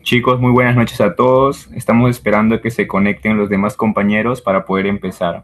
Chicos, muy buenas noches a todos. Estamos esperando que se conecten los demás compañeros para poder empezar.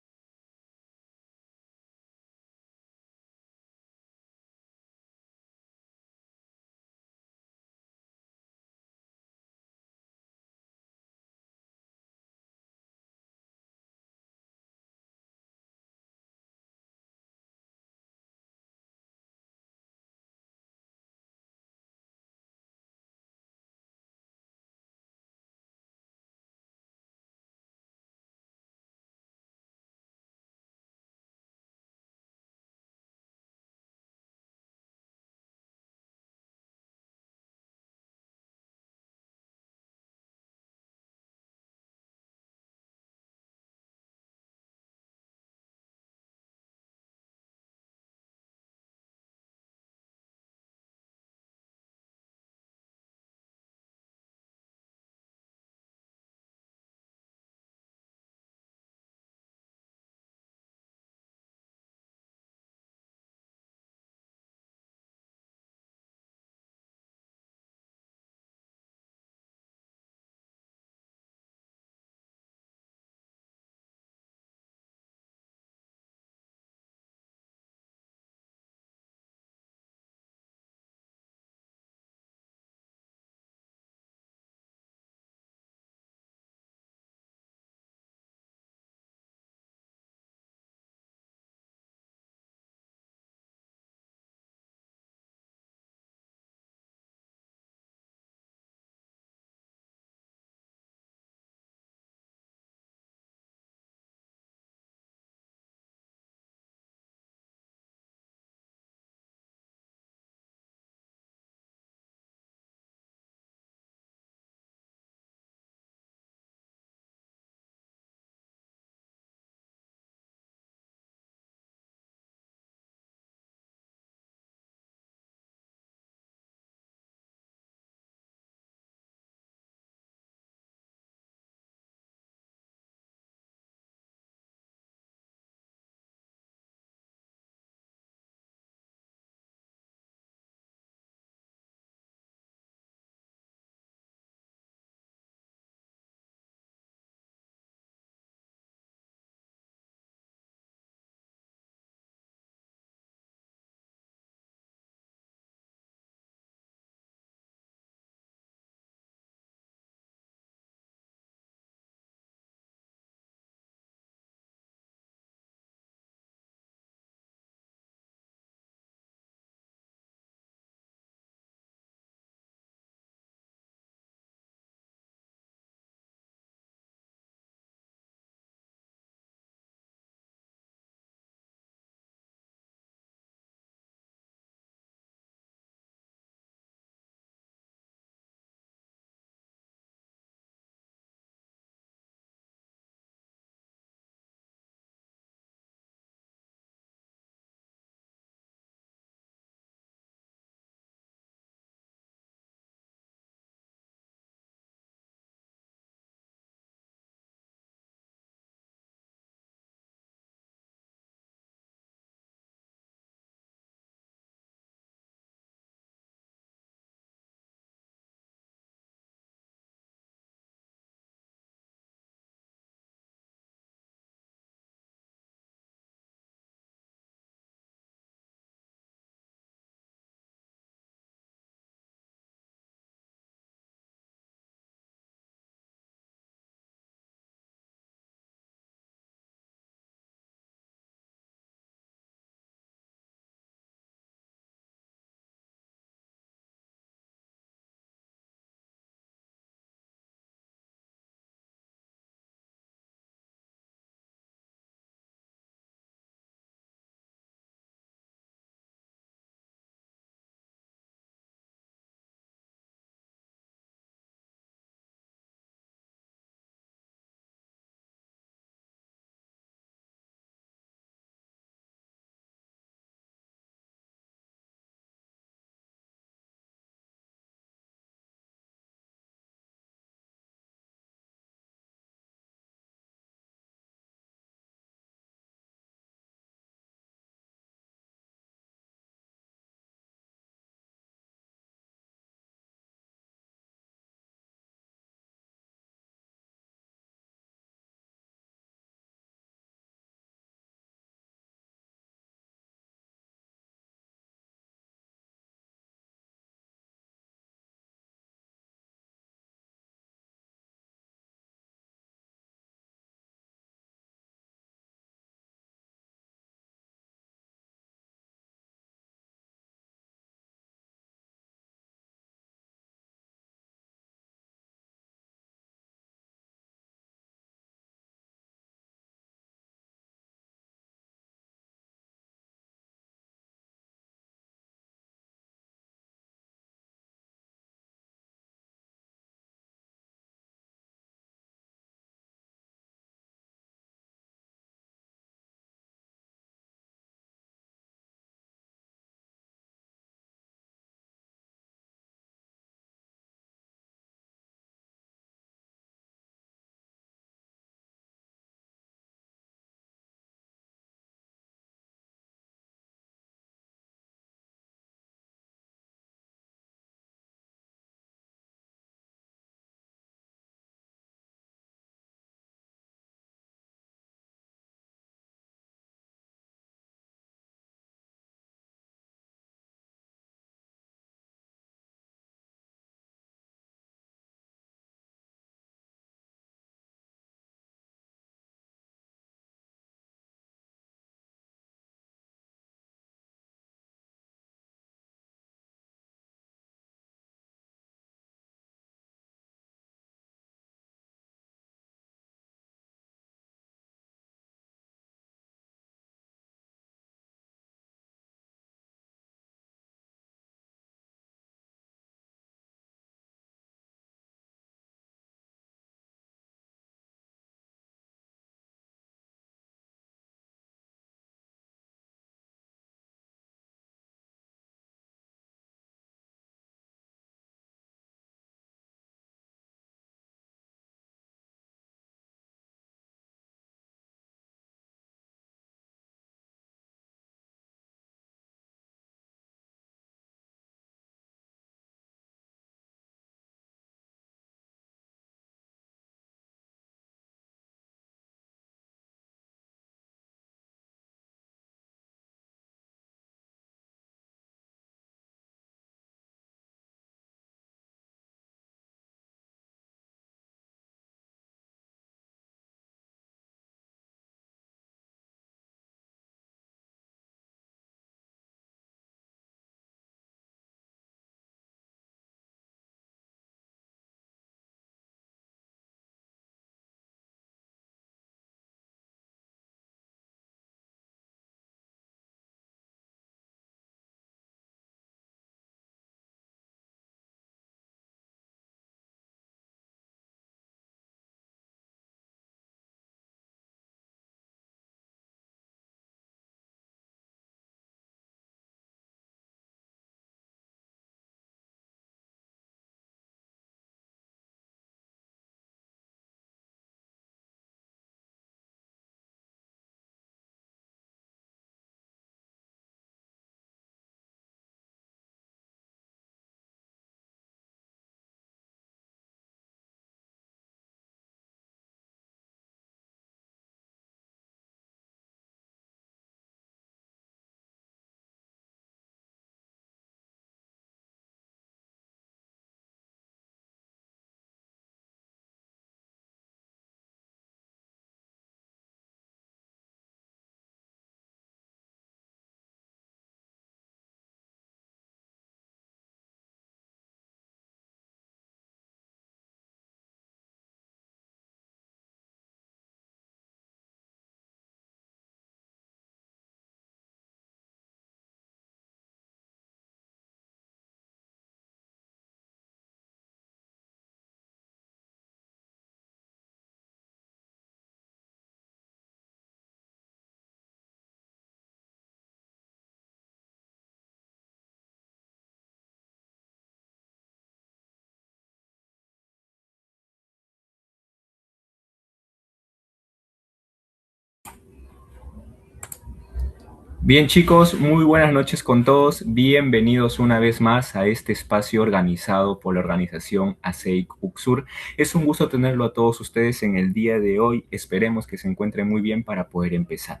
Bien chicos, muy buenas noches con todos. Bienvenidos una vez más a este espacio organizado por la organización ASEIC UXUR. Es un gusto tenerlo a todos ustedes en el día de hoy. Esperemos que se encuentren muy bien para poder empezar.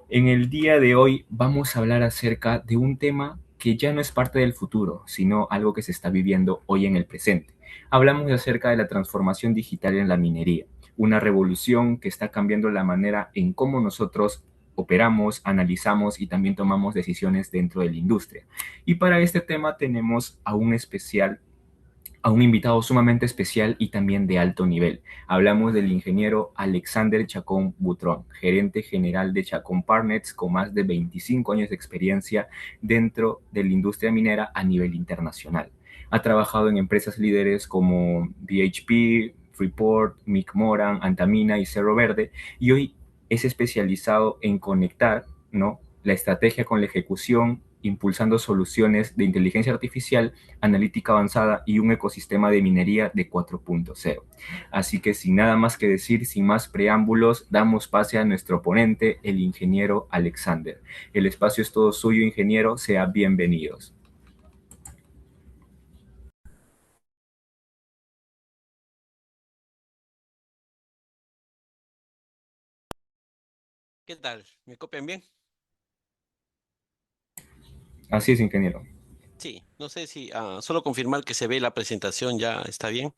En el día de hoy vamos a hablar acerca de un tema que ya no es parte del futuro, sino algo que se está viviendo hoy en el presente. Hablamos acerca de la transformación digital en la minería, una revolución que está cambiando la manera en cómo nosotros operamos, analizamos y también tomamos decisiones dentro de la industria. Y para este tema tenemos a un invitado sumamente especial y también de alto nivel. Hablamos del ingeniero Alexander Chacón Butrón, gerente general de Chacón Partners con más de 25 años de experiencia dentro de la industria minera a nivel internacional. Ha trabajado en empresas líderes como BHP, Freeport, Mick Moran, Antamina y Cerro Verde y hoy es especializado en conectar, ¿no?, la estrategia con la ejecución, impulsando soluciones de inteligencia artificial, analítica avanzada y un ecosistema de minería de 4.0. Así que sin nada más que decir, sin más preámbulos, damos pase a nuestro ponente, el ingeniero Alexander. El espacio es todo suyo, ingeniero, sea bienvenidos. ¿Qué tal? ¿Me copian bien? Así es, ingeniero. Sí, no sé si solo confirmar que se ve la presentación ya está bien.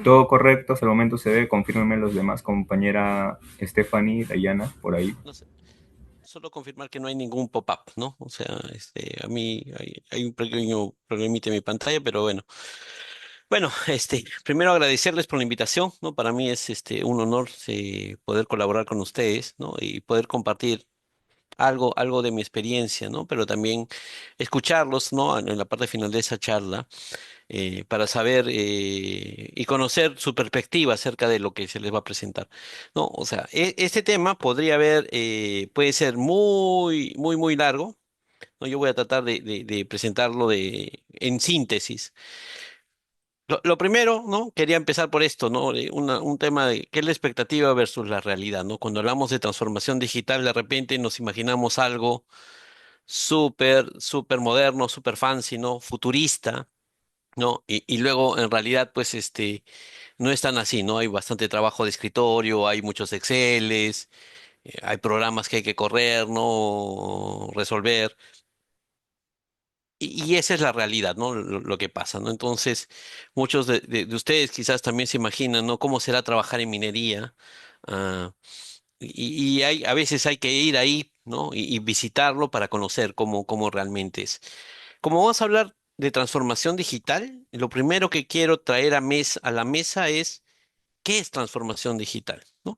Todo correcto, hasta el momento se ve, confírmenme los demás, compañera Stephanie, Dayana, por ahí. No sé, solo confirmar que no hay ningún pop-up, ¿no? O sea, a mí hay un pequeño problemita en mi pantalla, pero bueno. Bueno, primero agradecerles por la invitación, ¿no? Para mí es un honor poder colaborar con ustedes, ¿no? Y poder compartir algo de mi experiencia, ¿no? Pero también escucharlos, ¿no? En la parte final de esa charla para saber y conocer su perspectiva acerca de lo que se les va a presentar. No, o sea, este tema puede ser muy largo. No, yo voy a tratar de presentarlo en síntesis. Lo primero, ¿no? Quería empezar por esto, ¿no? Un tema de qué es la expectativa versus la realidad, ¿no? Cuando hablamos de transformación digital, de repente nos imaginamos algo súper moderno, súper fancy, ¿no? Futurista, ¿no? Y luego, en realidad, pues, no es tan así, ¿no? Hay bastante trabajo de escritorio, hay muchos Exceles, hay programas que hay que correr, ¿no? Resolver. Y esa es la realidad, ¿no? Lo que pasa, ¿no? Entonces, muchos de ustedes quizás también se imaginan, ¿no? ¿Cómo será trabajar en minería? Ah, a veces hay que ir ahí, ¿no? Y visitarlo para conocer cómo realmente es. Como vamos a hablar de transformación digital, lo primero que quiero traer a la mesa es qué es transformación digital, ¿no?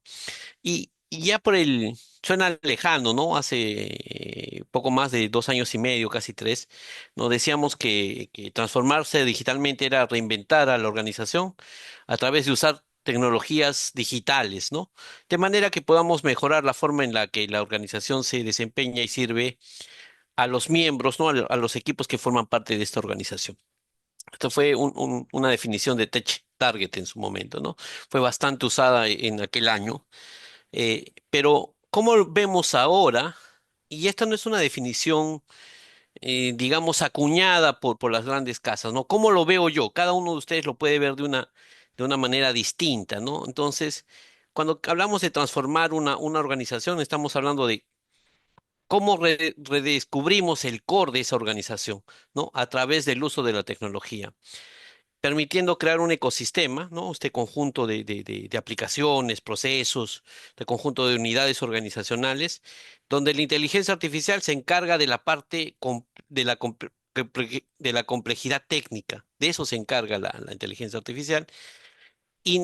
Y ya suena lejano, ¿no? Hace poco más de 2 años y medio, casi tres, nos decíamos que transformarse digitalmente era reinventar a la organización a través de usar tecnologías digitales, ¿no? De manera que podamos mejorar la forma en la que la organización se desempeña y sirve a los miembros, ¿no? A los equipos que forman parte de esta organización. Esto fue una definición de Tech Target en su momento, ¿no? Fue bastante usada en aquel año. Pero, ¿cómo vemos ahora? Y esta no es una definición, digamos, acuñada por las grandes casas, ¿no? ¿Cómo lo veo yo? Cada uno de ustedes lo puede ver de una manera distinta, ¿no? Entonces, cuando hablamos de transformar una organización, estamos hablando de cómo redescubrimos el core de esa organización, ¿no? A través del uso de la tecnología permitiendo crear un ecosistema, ¿no? Este conjunto de aplicaciones, procesos, de conjunto de unidades organizacionales, donde la inteligencia artificial se encarga de la parte de la complejidad técnica. De eso se encarga la inteligencia artificial y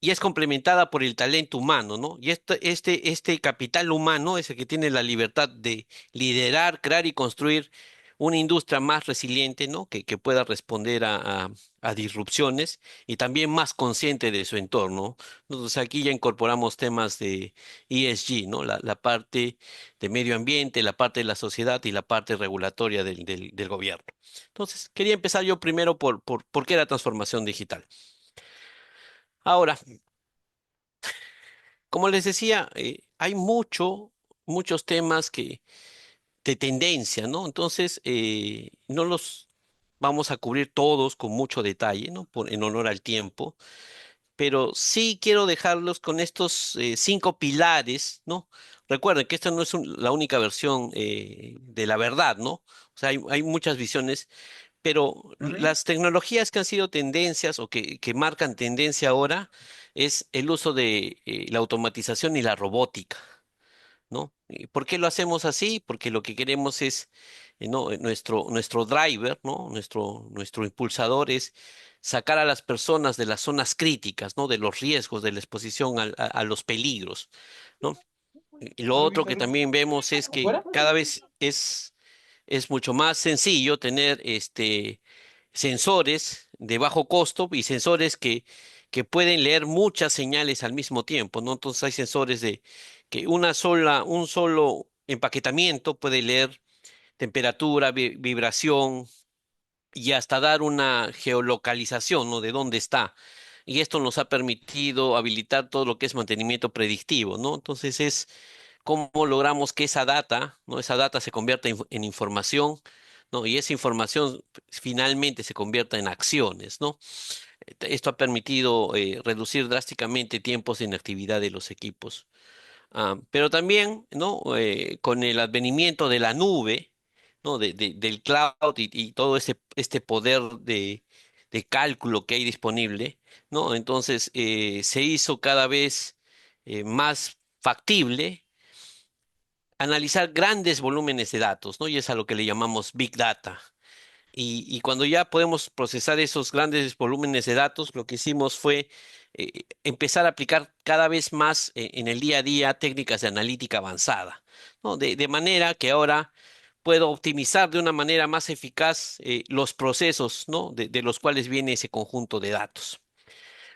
es complementada por el talento humano, ¿no? Y este capital humano es el que tiene la libertad de liderar, crear y construir una industria más resiliente, ¿no? Que pueda responder a disrupciones y también más consciente de su entorno. Entonces aquí ya incorporamos temas de ESG, ¿no? La parte de medio ambiente, la parte de la sociedad y la parte regulatoria del gobierno. Entonces, quería empezar yo primero por qué la transformación digital. Ahora, como les decía, hay mucho. muchos temas de tendencia, ¿no? Entonces, no los vamos a cubrir todos con mucho detalle, ¿no? En honor al tiempo, pero sí quiero dejarlos con estos 5 pilares, ¿no? Recuerden que esta no es la única versión de la verdad, ¿no? O sea, hay muchas visiones, pero Ujú. las tecnologías que han sido tendencias o que marcan tendencia ahora es el uso de la automatización y la robótica. ¿No? ¿Y por qué lo hacemos así? Porque lo que queremos es, ¿no? Nuestro driver, ¿no? Nuestro impulsador es sacar a las personas de las zonas críticas, ¿no? De los riesgos, de la exposición a los peligros, ¿no? Y lo otro que también vemos es que cada vez es mucho más sencillo tener sensores de bajo costo y sensores que pueden leer muchas señales al mismo tiempo, ¿no? Entonces hay sensores de que un solo empaquetamiento puede leer temperatura, vibración y hasta dar una geolocalización, ¿no? De dónde está. Y esto nos ha permitido habilitar todo lo que es mantenimiento predictivo, ¿no? Entonces es cómo logramos que esa data, ¿no? Esa data se convierta en información, ¿no? Y esa información finalmente se convierta en acciones, ¿no? Esto ha permitido reducir drásticamente tiempos de inactividad de los equipos. Pero también, ¿no? Con el advenimiento de la nube, ¿no? Del cloud y todo este poder de cálculo que hay disponible, ¿no? Entonces se hizo cada vez más factible analizar grandes volúmenes de datos, ¿no? Y es a lo que le llamamos Big Data. Y cuando ya podemos procesar esos grandes volúmenes de datos, lo que hicimos fue empezar a aplicar cada vez más en el día a día técnicas de analítica avanzada, ¿no? De manera que ahora puedo optimizar de una manera más eficaz los procesos, ¿no? De los cuales viene ese conjunto de datos.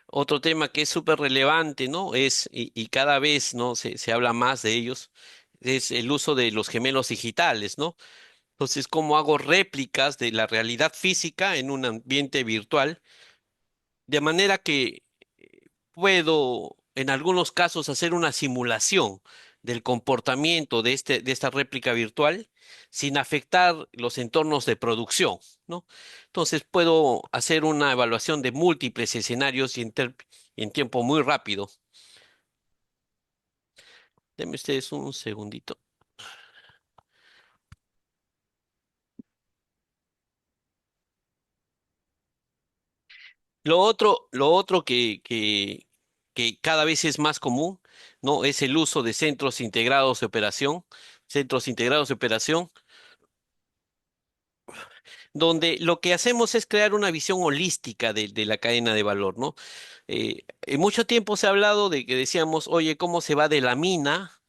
Otro tema que es súper relevante, ¿no? Y cada vez, ¿no? Se habla más de ellos, es el uso de los gemelos digitales, ¿no? Entonces, ¿cómo hago réplicas de la realidad física en un ambiente virtual? De manera que puedo, en algunos casos, hacer una simulación del comportamiento de esta réplica virtual sin afectar los entornos de producción, ¿no? Entonces, puedo hacer una evaluación de múltiples escenarios en tiempo muy rápido. Denme ustedes un segundito. Lo otro que cada vez es más común, ¿no? Es el uso de centros integrados de operación, donde lo que hacemos es crear una visión holística de la cadena de valor, ¿no? En mucho tiempo se ha hablado de que decíamos, oye, ¿cómo se va de la mina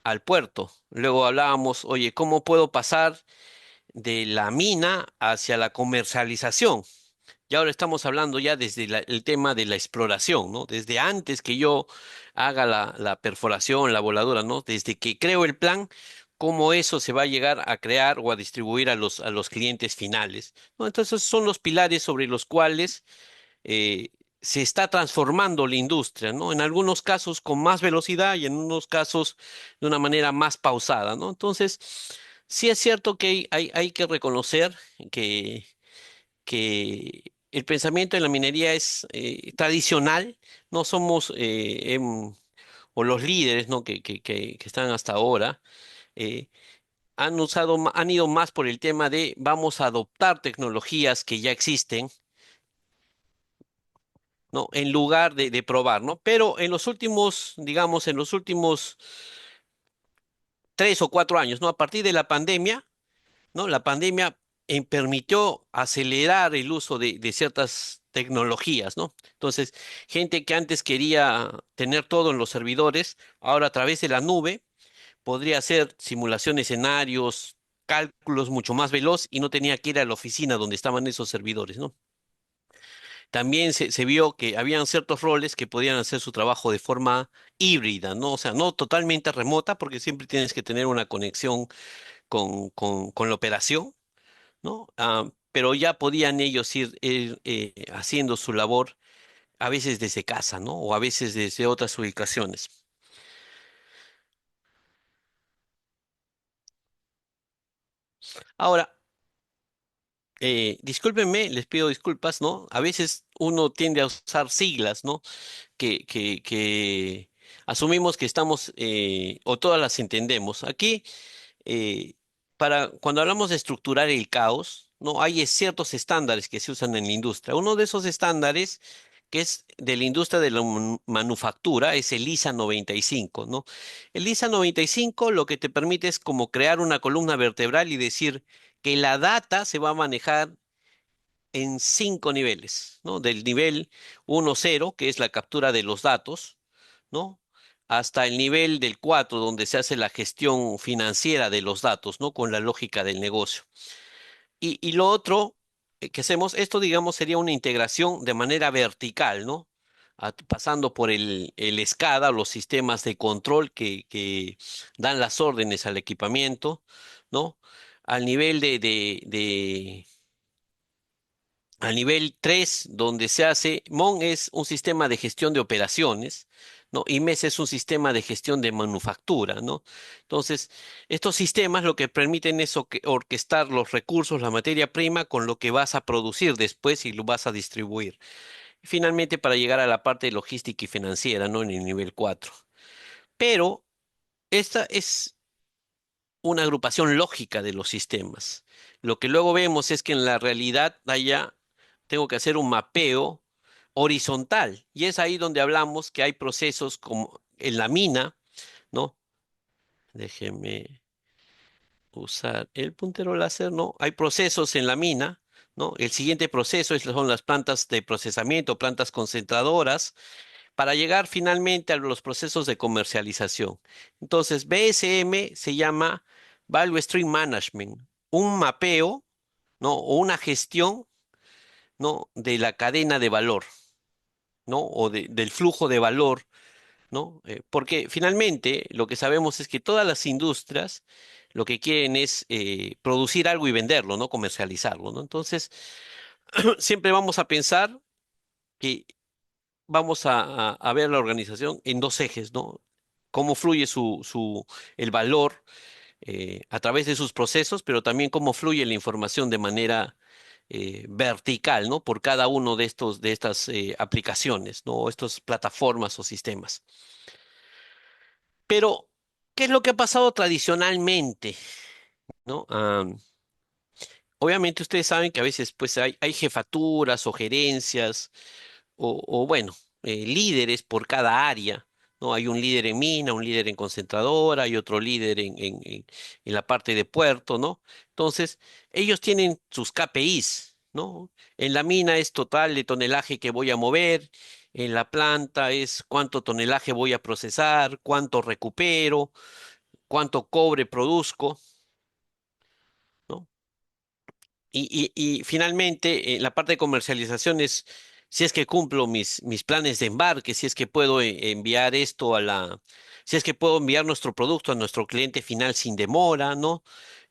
al puerto? Luego hablábamos, oye, ¿cómo puedo pasar de la mina hacia la comercialización? Y ahora estamos hablando ya desde el tema de la exploración, ¿no? Desde antes que yo haga la perforación, la voladura, ¿no? Desde que creo el plan, cómo eso se va a llegar a crear o a distribuir a los clientes finales, ¿no? Entonces son los pilares sobre los cuales eh, se está transformando la industria, ¿no? En algunos casos con más velocidad y en unos casos de una manera más pausada, ¿no? Entonces, sí es cierto que hay que reconocer que el pensamiento en la minería es tradicional, no somos o los líderes, ¿no? Que están hasta ahora, eh, han ido más por el tema de vamos a adoptar tecnologías que ya existen, ¿no? En lugar de probar, ¿no? Pero en los últimos, digamos, en los últimos 3 o 4 años, ¿no? A partir de la pandemia, ¿no? La pandemia permitió acelerar el uso de ciertas tecnologías, ¿no? Entonces, gente que antes quería tener todo en los servidores, ahora a través de la nube podría hacer simulación de escenarios, cálculos mucho más veloz y no tenía que ir a la oficina donde estaban esos servidores, ¿no? También se vio que habían ciertos roles que podían hacer su trabajo de forma híbrida, ¿no? O sea, no totalmente remota, porque siempre tienes que tener una conexión con la operación, ¿no? Pero ya podían ellos ir haciendo su labor a veces desde casa, ¿no? O a veces desde otras ubicaciones. Ahora, discúlpenme, les pido disculpas, ¿no? A veces uno tiende a usar siglas, ¿no? Que asumimos que estamos, o todas las entendemos. Aquí, eh, cuando hablamos de estructurar el caos, ¿no? Hay ciertos estándares que se usan en la industria. Uno de esos estándares, que es de la industria de la manufactura, es el ISA 95, ¿no? El ISA 95 lo que te permite es como crear una columna vertebral y decir que la data se va a manejar en 5 niveles, ¿no? Del nivel 1-0, que es la captura de los datos, ¿no? Hasta el nivel del 4, donde se hace la gestión financiera de los datos, ¿no? Con la lógica del negocio. Y lo otro que hacemos, esto digamos sería una integración de manera vertical, ¿no? Pasando por el SCADA, los sistemas de control que dan las órdenes al equipamiento, ¿no? Al nivel al nivel 3, donde se hace, MON es un sistema de gestión de operaciones, ¿no? Y MES es un sistema de gestión de manufactura, ¿no? Entonces, estos sistemas lo que permiten es orquestar los recursos, la materia prima, con lo que vas a producir después y lo vas a distribuir. Y finalmente, para llegar a la parte logística y financiera, ¿no? En el nivel 4. Pero esta es una agrupación lógica de los sistemas. Lo que luego vemos es que en la realidad allá tengo que hacer un mapeo horizontal y es ahí donde hablamos que hay procesos como en la mina, ¿no? Déjeme usar el puntero láser, ¿no? Hay procesos en la mina, ¿no? El siguiente proceso son las plantas de procesamiento, plantas concentradoras, para llegar finalmente a los procesos de comercialización. Entonces, BSM se llama Value Stream Management, un mapeo, ¿no? O una gestión, ¿no? De la cadena de valor, ¿no? O del flujo de valor, ¿no? Porque finalmente lo que sabemos es que todas las industrias lo que quieren es producir algo y venderlo, ¿no? Comercializarlo, ¿no? Entonces, siempre vamos a pensar que vamos a ver la organización en dos ejes, ¿no? Cómo fluye el valor a través de sus procesos, pero también cómo fluye la información de manera vertical, ¿no? Por cada uno de estas aplicaciones, ¿no? O estas plataformas o sistemas. Pero, ¿qué es lo que ha pasado tradicionalmente, ¿no? Obviamente ustedes saben que a veces pues hay jefaturas o gerencias o bueno, líderes por cada área, ¿no? Hay un líder en mina, un líder en concentradora, hay otro líder en la parte de puerto, ¿no? Entonces, ellos tienen sus KPIs, ¿no? En la mina es total de tonelaje que voy a mover, en la planta es cuánto tonelaje voy a procesar, cuánto recupero, cuánto cobre produzco, ¿no? Y finalmente, la parte de comercialización es si es que cumplo mis planes de embarque, si es que puedo enviar esto si es que puedo enviar nuestro producto a nuestro cliente final sin demora, ¿no?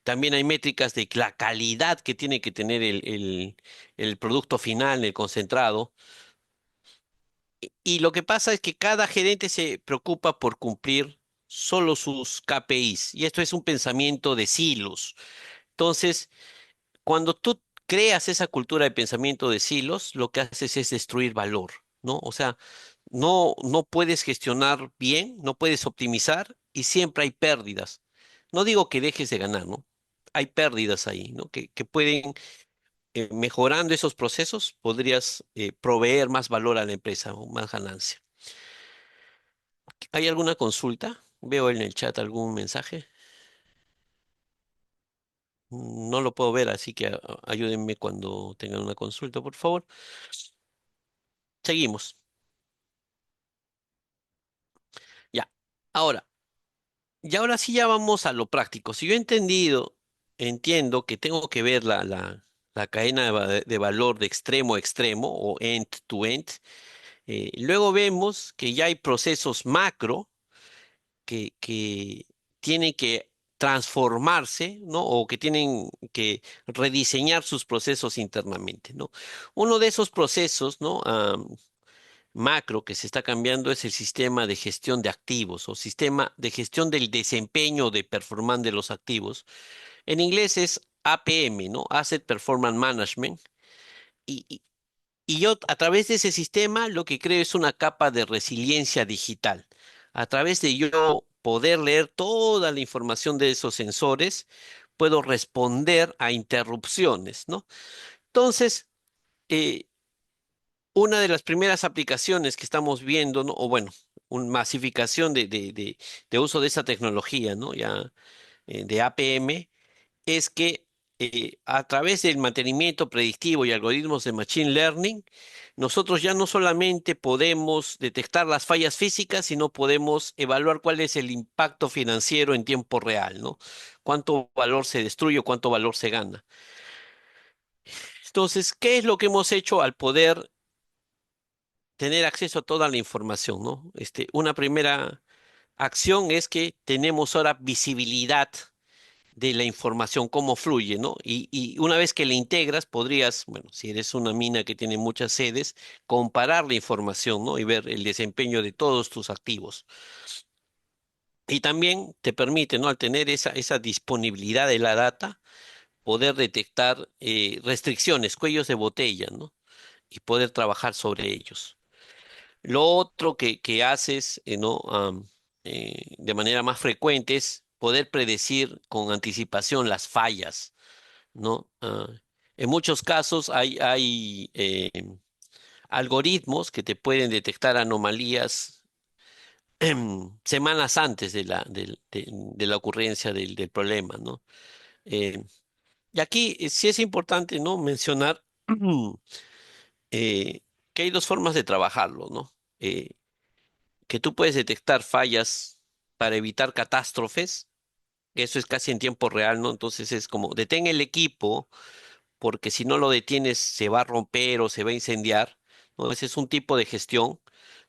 También hay métricas de la calidad que tiene que tener el producto final, el concentrado. Y lo que pasa es que cada gerente se preocupa por cumplir solo sus KPIs. Y esto es un pensamiento de silos. Entonces, cuando tú creas esa cultura de pensamiento de silos, lo que haces es destruir valor, ¿no? O sea, no puedes gestionar bien, no puedes optimizar y siempre hay pérdidas. No digo que dejes de ganar, ¿no? Hay pérdidas ahí, ¿no? Que pueden, mejorando esos procesos, podrías proveer más valor a la empresa o más ganancia. ¿Hay alguna consulta? Veo en el chat algún mensaje. No lo puedo ver, así que ayúdenme cuando tengan una consulta, por favor. Seguimos. Ya. Ahora, y ahora sí ya vamos a lo práctico. Si yo entiendo que tengo que ver la cadena de valor de extremo a extremo o end to end. Luego vemos que ya hay procesos macro que tienen que transformarse, ¿no? O que tienen que rediseñar sus procesos internamente, ¿no? Uno de esos procesos, ¿no? Macro que se está cambiando es el sistema de gestión de activos o sistema de gestión del desempeño de performance de los activos. En inglés es APM, ¿no? Asset Performance Management. Y, y- y yo a través de ese sistema lo que creo es una capa de resiliencia digital. A través de yo poder leer toda la información de esos sensores, puedo responder a interrupciones, ¿no? Entonces, eh, una de las primeras aplicaciones que estamos viendo, ¿no? O bueno, una masificación de uso de esta tecnología, ¿no? Ya de APM, es que a través del mantenimiento predictivo y algoritmos de Machine Learning, nosotros ya no solamente podemos detectar las fallas físicas, sino podemos evaluar cuál es el impacto financiero en tiempo real, ¿no? Cuánto valor se destruye o cuánto valor se gana. Entonces, ¿qué es lo que hemos hecho al poder tener acceso a toda la información, ¿no? Una primera acción es que tenemos ahora visibilidad de la información, cómo fluye, ¿no? Y una vez que la integras, podrías, bueno, si eres una mina que tiene muchas sedes, comparar la información, ¿no? Y ver el desempeño de todos tus activos. Y también te permite, ¿no? Al tener esa disponibilidad de la data, poder detectar restricciones, cuellos de botella, ¿no? Y poder trabajar sobre ellos. Lo otro que haces, ¿no? De manera más frecuente es poder predecir con anticipación las fallas, ¿no? En muchos casos hay algoritmos que te pueden detectar anomalías semanas antes de la ocurrencia del problema, ¿no? Eh, y aquí sí es importante, ¿no? Mencionar eh, que hay dos formas de trabajarlo, ¿no? Que tú puedes detectar fallas para evitar catástrofes, eso es casi en tiempo real, ¿no? Entonces es como detén el equipo porque si no lo detienes se va a romper o se va a incendiar, ¿no? Ese es un tipo de gestión,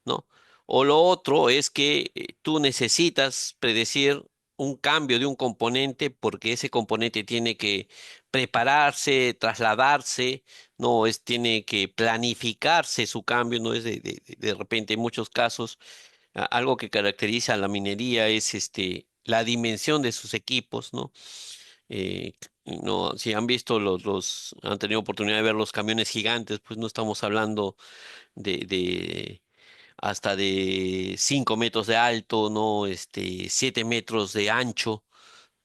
¿no? O lo otro es que tú necesitas predecir un cambio de un componente porque ese componente tiene que prepararse, trasladarse, no es, tiene que planificarse su cambio, no es de repente en muchos casos algo que caracteriza a la minería es la dimensión de sus equipos, ¿no? Eh, no, si han visto han tenido oportunidad de ver los camiones gigantes, pues no estamos hablando de hasta de 5 metros de alto, ¿no? 7 metros de ancho,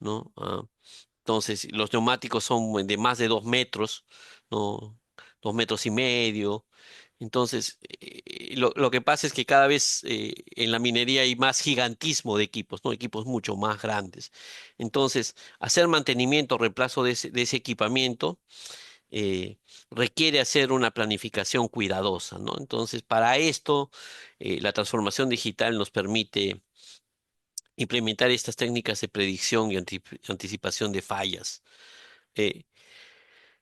¿no? Entonces, los neumáticos son de más de 2 metros, ¿no? 2 metros y medio. Entonces, lo que pasa es que cada vez en la minería hay más gigantismo de equipos, ¿no? Equipos mucho más grandes. Entonces, hacer mantenimiento, reemplazo de ese equipamiento, eh, requiere hacer una planificación cuidadosa, ¿no? Entonces, para esto, la transformación digital nos permite implementar estas técnicas de predicción y anticipación de fallas. Eh,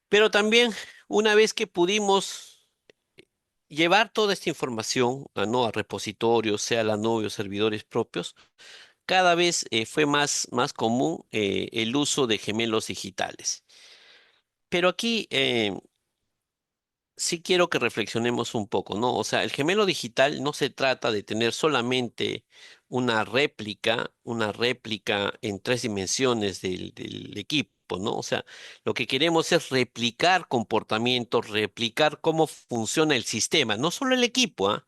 pero también, una vez que pudimos llevar toda esta información ¿no? a repositorios, sea la nube o servidores propios, cada vez fue más común el uso de gemelos digitales. Pero aquí sí quiero que reflexionemos un poco, ¿no? O sea, el gemelo digital no se trata de tener solamente una réplica en 3 dimensiones del equipo, ¿no? O sea, lo que queremos es replicar comportamientos, replicar cómo funciona el sistema, no solo el equipo,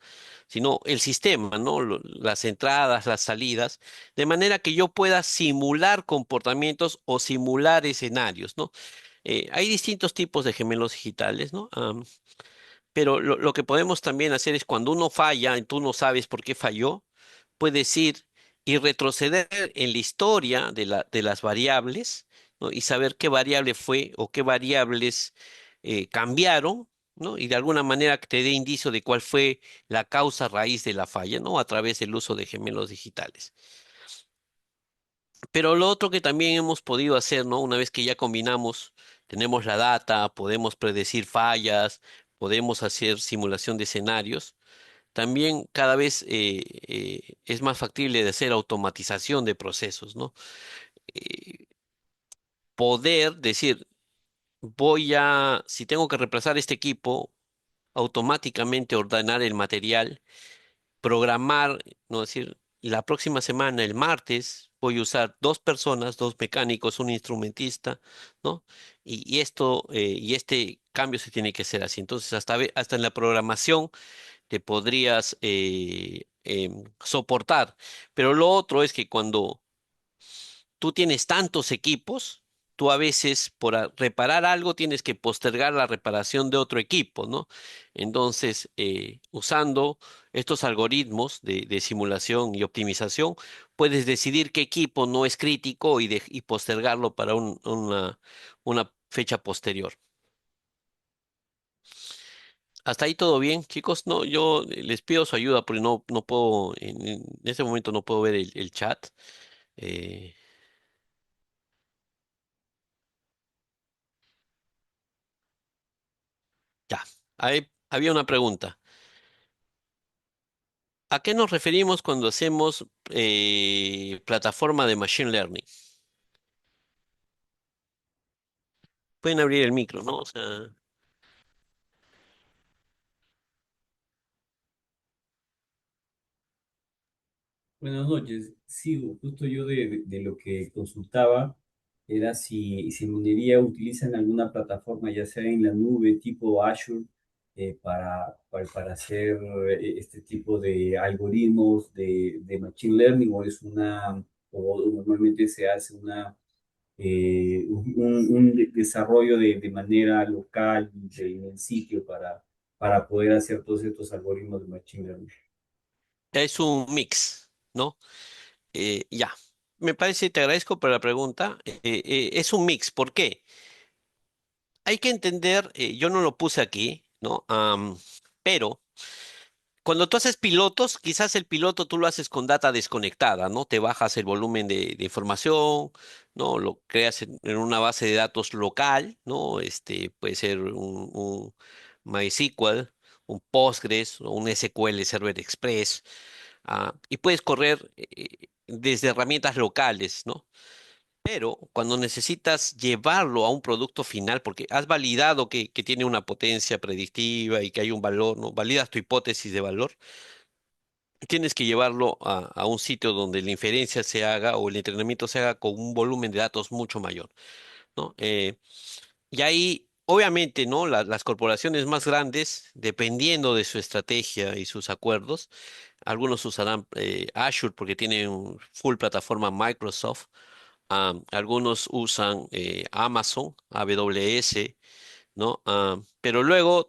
sino el sistema, ¿no? Las entradas, las salidas, de manera que yo pueda simular comportamientos o simular escenarios, ¿no? Hay distintos tipos de gemelos digitales, ¿no? Pero lo que podemos también hacer es cuando uno falla y tú no sabes por qué falló, puedes ir y retroceder en la historia de las variables, ¿no? Y saber qué variable fue o qué variables cambiaron, ¿no? Y de alguna manera que te dé indicio de cuál fue la causa raíz de la falla, ¿no? A través del uso de gemelos digitales. Pero lo otro que también hemos podido hacer, ¿no? Una vez que ya combinamos, tenemos la data, podemos predecir fallas, podemos hacer simulación de escenarios, también cada vez es más factible de hacer automatización de procesos, ¿no? Eh, Poder decir, si tengo que reemplazar este equipo, automáticamente ordenar el material, programar, ¿no? Decir, la próxima semana, el martes, voy a usar dos personas, dos mecánicos, un instrumentista, ¿no? Y este cambio se tiene que hacer así. Entonces, hasta en la programación te podrías soportar. Pero lo otro es que cuando tú tienes tantos equipos, tú a veces reparar algo tienes que postergar la reparación de otro equipo, ¿no? Entonces, usando estos algoritmos de simulación y optimización, puedes decidir qué equipo no es crítico y postergarlo para una fecha posterior. Hasta ahí todo bien, chicos. No, yo les pido su ayuda porque no puedo, en este momento no puedo ver el chat. Eh, ya, había una pregunta. ¿A qué nos referimos cuando hacemos plataforma de Machine Learning? Pueden abrir el micro, ¿no? O sea, Buenas noches. Sí, justo yo de lo que consultaba era si minería utilizan alguna plataforma, ya sea en la nube tipo Azure, para hacer este tipo de algoritmos de Machine Learning, o normalmente se hace un desarrollo de manera local en el sitio para poder hacer todos estos algoritmos de Machine Learning. es un mix, ¿no? Ya, me parece, te agradezco por la pregunta. Es un mix, ¿por qué? Hay que entender, yo no lo puse aquí, ¿no? Pero cuando tú haces pilotos, quizás el piloto tú lo haces con data desconectada, ¿no? Te bajas el volumen de información, ¿no? Lo creas en una base de datos local, ¿no? Puede ser un MySQL, un Postgres o un SQL Server Express, y puedes correr desde herramientas locales, ¿no? Pero cuando necesitas llevarlo a un producto final, porque has validado que tiene una potencia predictiva y que hay un valor, ¿no? Validas tu hipótesis de valor, tienes que llevarlo a un sitio donde la inferencia se haga o el entrenamiento se haga con un volumen de datos mucho mayor, ¿no? Y ahí, obviamente, ¿no? Las corporaciones más grandes, dependiendo de su estrategia y sus acuerdos, algunos usarán Azure porque tienen full plataforma Microsoft. Algunos usan Amazon, AWS, ¿no? Pero luego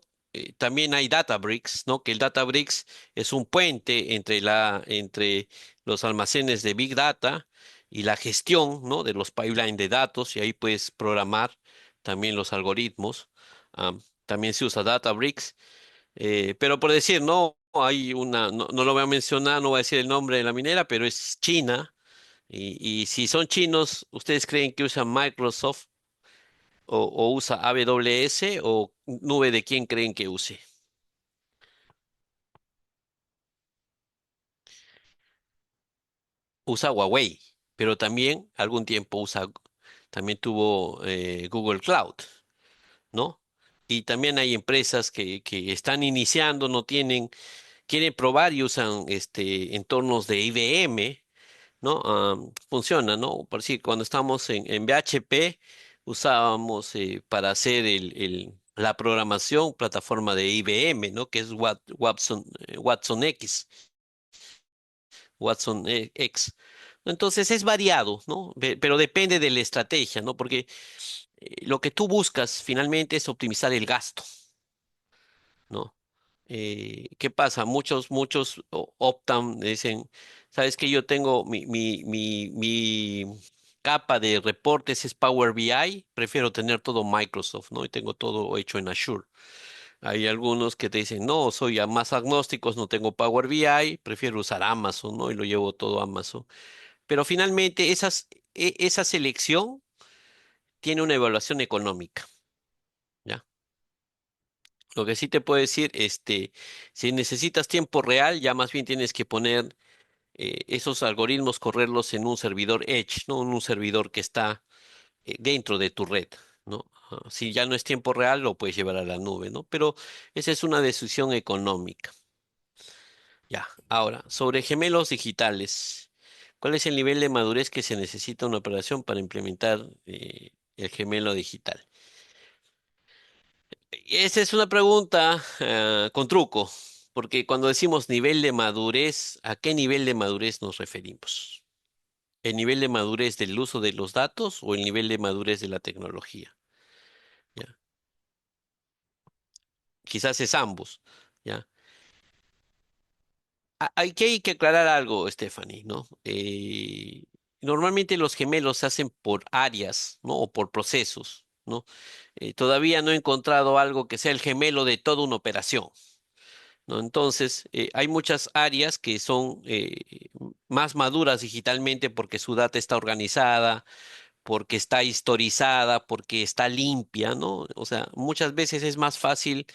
también hay Databricks, ¿no? Que el Databricks es un puente entre los almacenes de Big Data y la gestión, ¿no? De los pipelines de datos y ahí puedes programar también los algoritmos. También se usa Databricks, pero por decir, no, no lo voy a mencionar, no voy a decir el nombre de la minera, pero es China. Y si son chinos, ¿ustedes creen que usan Microsoft o usa AWS o nube de quién creen que use? Usa Huawei, pero también algún tiempo también tuvo Google Cloud, ¿no? Y también hay empresas que están iniciando, no tienen, quieren probar y usan entornos de IBM, ¿no? Funciona, ¿no? Por decir, cuando estamos en PHP, usábamos para hacer la programación plataforma de IBM, ¿no? Que es Watson X, Watson X. Entonces es variado, ¿no? Pero depende de la estrategia, ¿no? Porque lo que tú buscas finalmente es optimizar el gasto, ¿no? ¿Qué pasa? Muchos optan, dicen, sabes que yo tengo mi capa de reportes es Power BI, prefiero tener todo Microsoft, ¿no? Y tengo todo hecho en Azure. Hay algunos que te dicen, no, soy a más agnósticos, no tengo Power BI, prefiero usar Amazon, ¿no? Y lo llevo todo a Amazon. Pero finalmente esa selección tiene una evaluación económica, ¿ya? Lo que sí te puedo decir, si necesitas tiempo real, ya más bien tienes que poner esos algoritmos, correrlos en un servidor Edge, ¿no? En un servidor que está dentro de tu red, ¿no? Si ya no es tiempo real, lo puedes llevar a la nube, ¿no? Pero esa es una decisión económica. Ya, ahora, sobre gemelos digitales. ¿Cuál es el nivel de madurez que se necesita una operación para implementar el gemelo digital? Esa es una pregunta con truco, porque cuando decimos nivel de madurez, ¿a qué nivel de madurez nos referimos? ¿El nivel de madurez del uso de los datos o el nivel de madurez de la tecnología? ¿Ya? Quizás es ambos. ¿Ya? Hay que aclarar algo, Stephanie, ¿no? Normalmente los gemelos se hacen por áreas, ¿no? O por procesos, ¿no? Todavía no he encontrado algo que sea el gemelo de toda una operación, ¿no? Entonces, hay muchas áreas que son más maduras digitalmente porque su data está organizada, porque está historizada, porque está limpia, ¿no? O sea, muchas veces es más fácil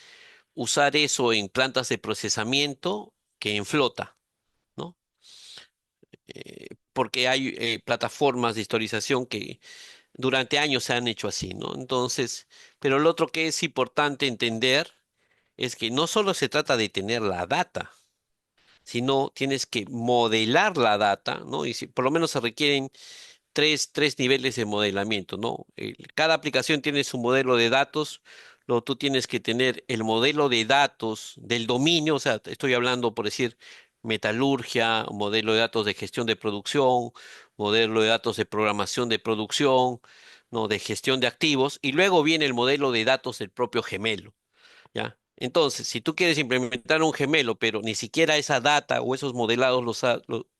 usar eso en plantas de procesamiento que en flota, ¿no? Porque hay plataformas de historización que durante años se han hecho así, ¿no? Entonces, pero lo otro que es importante entender es que no solo se trata de tener la data, sino tienes que modelar la data, ¿no? Y si, por lo menos se requieren tres niveles de modelamiento, ¿no? Cada aplicación tiene su modelo de datos, luego tú tienes que tener el modelo de datos del dominio, o sea, estoy hablando por decir metalurgia, modelo de datos de gestión de producción, modelo de datos de programación de producción, ¿no? De gestión de activos, y luego viene el modelo de datos del propio gemelo. ¿Ya? Entonces, si tú quieres implementar un gemelo, pero ni siquiera esa data o esos modelados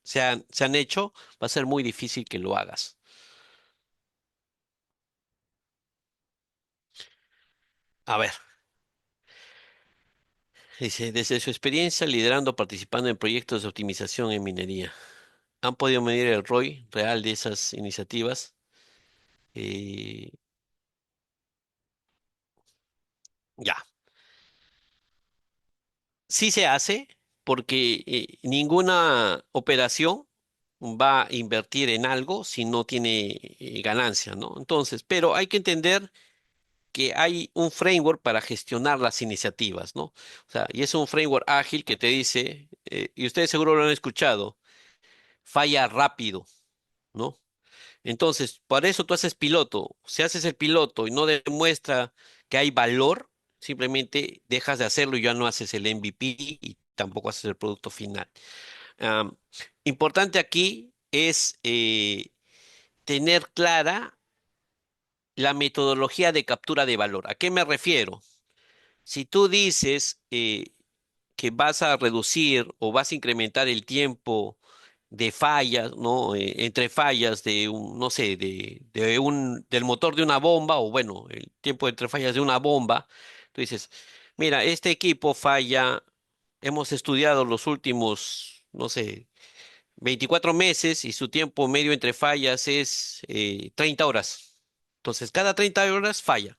se han hecho, va a ser muy difícil que lo hagas. A ver, dice, desde su experiencia liderando, participando en proyectos de optimización en minería, ¿han podido medir el ROI real de esas iniciativas? Eh, ya, sí se hace porque ninguna operación va a invertir en algo si no tiene ganancia, ¿no? Entonces, pero hay que entender que hay un framework para gestionar las iniciativas, ¿no? O sea, y es un framework ágil que te dice, y ustedes seguro lo han escuchado, falla rápido, ¿no? Entonces, para eso tú haces piloto. Si haces el piloto y no demuestra que hay valor, simplemente dejas de hacerlo y ya no haces el MVP y tampoco haces el producto final. Am, Importante aquí es tener clara la metodología de captura de valor. ¿A qué me refiero? Si tú dices que vas a reducir o vas a incrementar el tiempo de fallas, ¿no? Entre fallas de un, no sé, del motor de una bomba, o bueno, el tiempo entre fallas de una bomba, tú dices, mira, este equipo falla, hemos estudiado los últimos, no sé, 24 meses y su tiempo medio entre fallas es 30 horas. Entonces, cada 30 horas falla.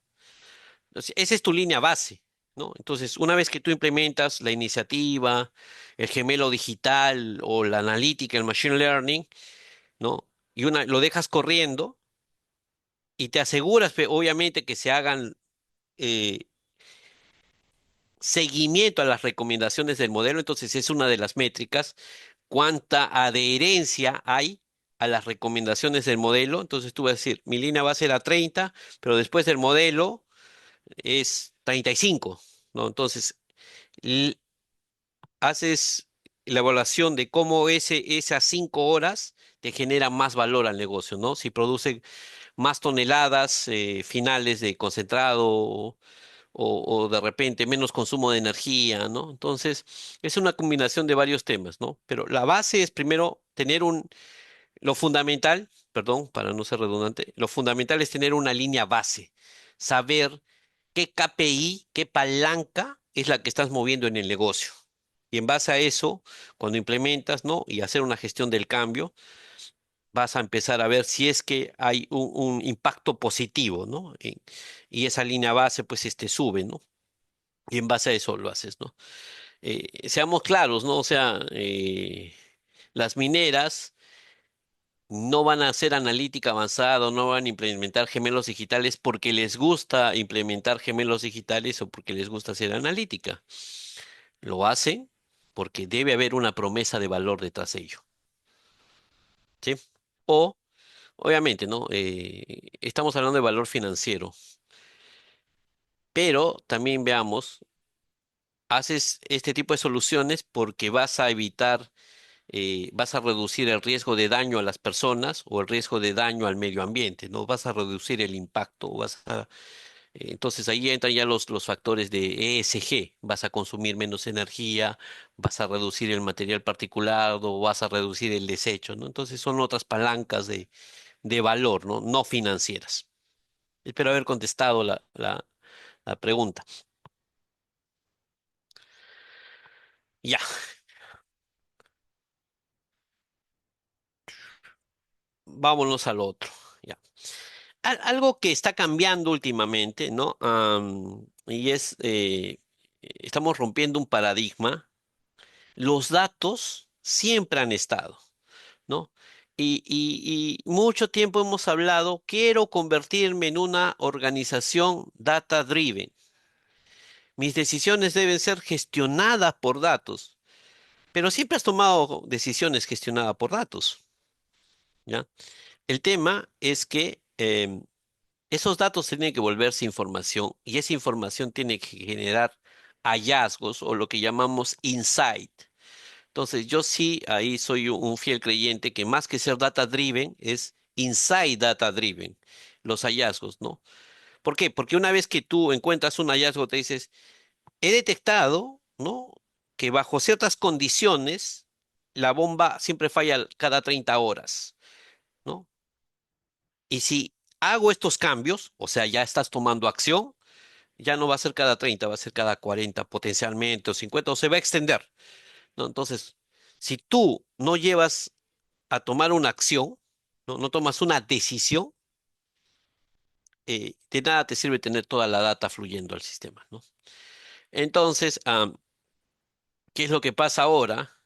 Esa es tu línea base, ¿no? Entonces, una vez que tú implementas la iniciativa, el gemelo digital o la analítica, el machine learning, ¿no? Lo dejas corriendo y te aseguras, obviamente, que se hagan eh, seguimiento a las recomendaciones del modelo. Entonces, es una de las métricas. ¿Cuánta adherencia hay a las recomendaciones del modelo? Entonces, tú vas a decir, mi línea va a ser a 30, pero después del modelo es 35, ¿no? Entonces, l- haces la evaluación de cómo esas 5 horas te generan más valor al negocio, ¿no? Si produce más toneladas finales de concentrado o de repente menos consumo de energía, ¿no? Entonces, es una combinación de varios temas, ¿no? Pero la base es primero tener lo fundamental, perdón, para no ser redundante, lo fundamental es tener una línea base, saber qué KPI, qué palanca es la que estás moviendo en el negocio. Y en base a eso, cuando implementas, ¿no? Y hacer una gestión del cambio, vas a empezar a ver si es que hay un impacto positivo, ¿no? Y esa línea base, pues, sube, ¿no? Y en base a eso lo haces, ¿no? Seamos claros, ¿no? O sea, las mineras no van a hacer analítica avanzada, o no van a implementar gemelos digitales porque les gusta implementar gemelos digitales o porque les gusta hacer analítica. Lo hacen porque debe haber una promesa de valor detrás de ello. ¿sí? O, obviamente, ¿no? Estamos hablando de valor financiero, pero también veamos, haces este tipo de soluciones porque vas a evitar, vas a reducir el riesgo de daño a las personas o el riesgo de daño al medio ambiente, ¿no? Vas a reducir el impacto, entonces ahí entran ya los factores de ESG. Vas a consumir menos energía, vas a reducir el material particulado, vas a reducir el desecho, ¿no? Entonces son otras palancas de valor, ¿no? No financieras. Espero haber contestado la pregunta. Ya, vámonos al otro. Ya. Algo que está cambiando últimamente, ¿no? Y estamos rompiendo un paradigma. Los datos siempre han estado. ¿No? Y mucho tiempo hemos hablado, quiero convertirme en una organización data driven. Mis decisiones deben ser gestionadas por datos, pero siempre has tomado decisiones gestionadas por datos, ¿ya? El tema es que esos datos tienen que volverse información y esa información tiene que generar hallazgos o lo que llamamos insight. Entonces, yo sí, ahí soy un fiel creyente que más que ser data driven es inside data driven, los hallazgos, ¿no? ¿Por qué? Porque una vez que tú encuentras un hallazgo, te dices, he detectado, ¿no? Que bajo ciertas condiciones, la bomba siempre falla cada 30 horas, ¿no? Y si hago estos cambios, o sea, ya estás tomando acción, ya no va a ser cada 30, va a ser cada 40 potencialmente o 50, o se va a extender, ¿no? Entonces, si tú no llevas a tomar una acción, no tomas una decisión, de nada te sirve tener toda la data fluyendo al sistema, ¿no? Entonces, ¿qué es lo que pasa ahora?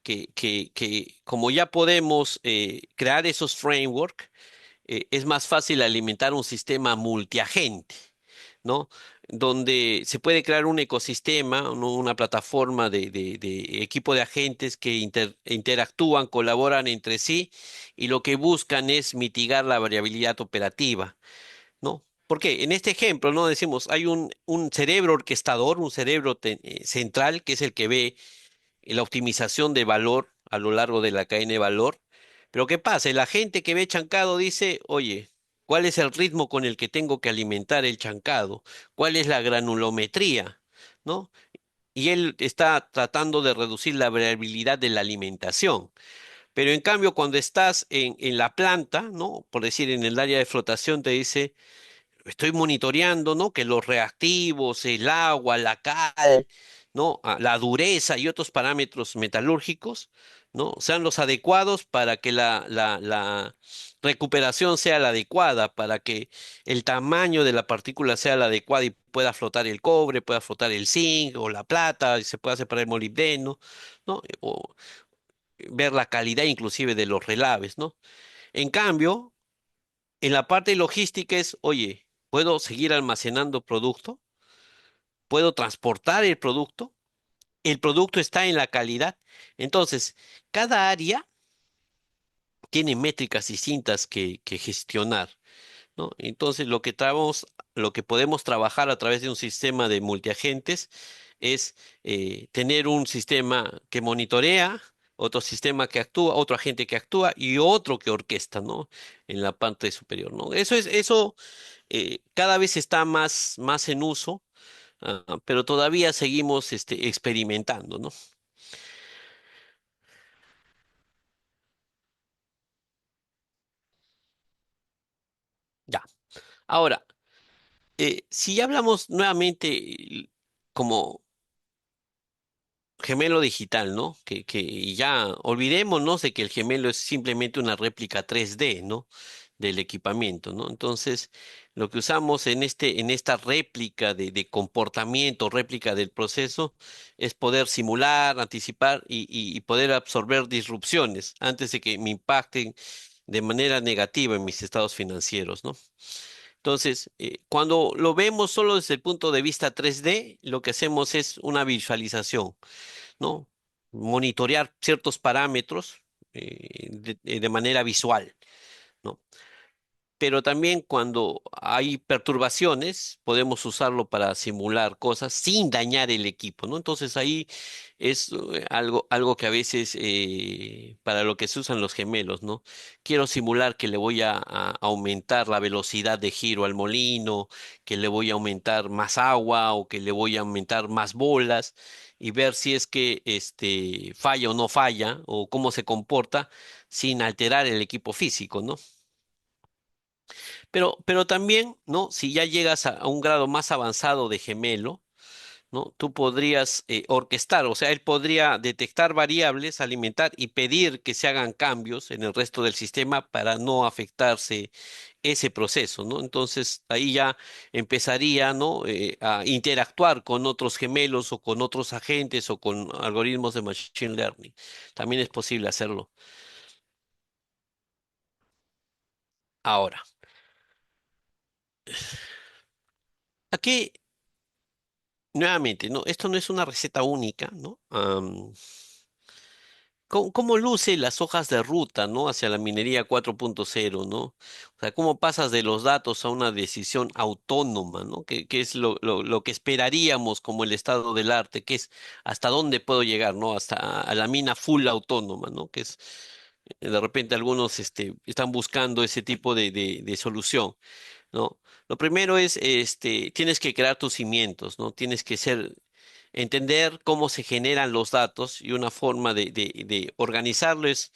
Que como ya podemos crear esos frameworks, es más fácil alimentar un sistema multiagente, ¿no? Donde se puede crear un ecosistema, ¿no? Una plataforma de equipo de agentes que interactúan, colaboran entre sí y lo que buscan es mitigar la variabilidad operativa, ¿no? Porque en este ejemplo, ¿no? Decimos, hay un cerebro orquestador, un cerebro central, que es el que ve la optimización de valor a lo largo de la cadena de valor. Pero ¿qué pasa? El agente que ve chancado dice, oye, ¿cuál es el ritmo con el que tengo que alimentar el chancado? ¿Cuál es la granulometría? ¿No? Y él está tratando de reducir la variabilidad de la alimentación. Pero en cambio, cuando estás en la planta, ¿no? Por decir, en el área de flotación, te dice, estoy monitoreando, ¿no? Que los reactivos, el agua, la cal, ¿no? La dureza y otros parámetros metalúrgicos, ¿no? Sean los adecuados para que la recuperación sea la adecuada, para que el tamaño de la partícula sea la adecuada y pueda flotar el cobre, pueda flotar el zinc o la plata, y se pueda separar el molibdeno, ¿no? O ver la calidad inclusive de los relaves, ¿no? En cambio, en la parte logística es, oye, ¿puedo seguir almacenando producto? ¿Puedo transportar el producto? ¿El producto está en la calidad? Entonces, cada área tiene métricas distintas que gestionar, ¿no? Entonces, lo que podemos trabajar a través de un sistema de multiagentes es tener un sistema que monitorea, otro sistema que actúa, otro agente que actúa y otro que orquesta, ¿no? En la parte superior, ¿no? Eso cada vez está más en uso, pero todavía seguimos experimentando, ¿no? Ya. Ahora, si ya hablamos nuevamente como gemelo digital, ¿no? Que ya olvidémonos de que el gemelo es simplemente una réplica 3D, ¿no? Del equipamiento, ¿no? Entonces, lo que usamos en esta réplica de comportamiento, réplica del proceso, es poder simular, anticipar y poder absorber disrupciones antes de que me impacten de manera negativa en mis estados financieros, ¿no? Entonces, cuando lo vemos solo desde el punto de vista 3D, lo que hacemos es una visualización, ¿no? Monitorear ciertos parámetros, de manera visual, ¿no? Pero también cuando hay perturbaciones, podemos usarlo para simular cosas sin dañar el equipo, ¿no? Entonces ahí es algo que a veces para lo que se usan los gemelos, ¿no? Quiero simular que le voy a aumentar la velocidad de giro al molino, que le voy a aumentar más agua o que le voy a aumentar más bolas y ver si es que falla o no falla o cómo se comporta sin alterar el equipo físico, ¿no? Pero también, ¿no? Si ya llegas a un grado más avanzado de gemelo, ¿no? Tú podrías orquestar, o sea, él podría detectar variables, alimentar y pedir que se hagan cambios en el resto del sistema para no afectarse ese proceso, ¿no? Entonces ahí ya empezaría, ¿no? A interactuar con otros gemelos o con otros agentes o con algoritmos de machine learning. También es posible hacerlo. Ahora, aquí nuevamente, ¿no? Esto no es una receta única, ¿no? ¿Cómo luce las hojas de ruta, ¿no? Hacia la minería 4.0, ¿no? O sea, ¿cómo pasas de los datos a una decisión autónoma, ¿no? Que es lo que esperaríamos como el estado del arte, que es hasta dónde puedo llegar, ¿no? Hasta a la mina full autónoma, ¿no? Que es, de repente algunos están buscando ese tipo de solución, ¿no? Lo primero es, tienes que crear tus cimientos, ¿no? Tienes que entender cómo se generan los datos y una forma de organizarlo es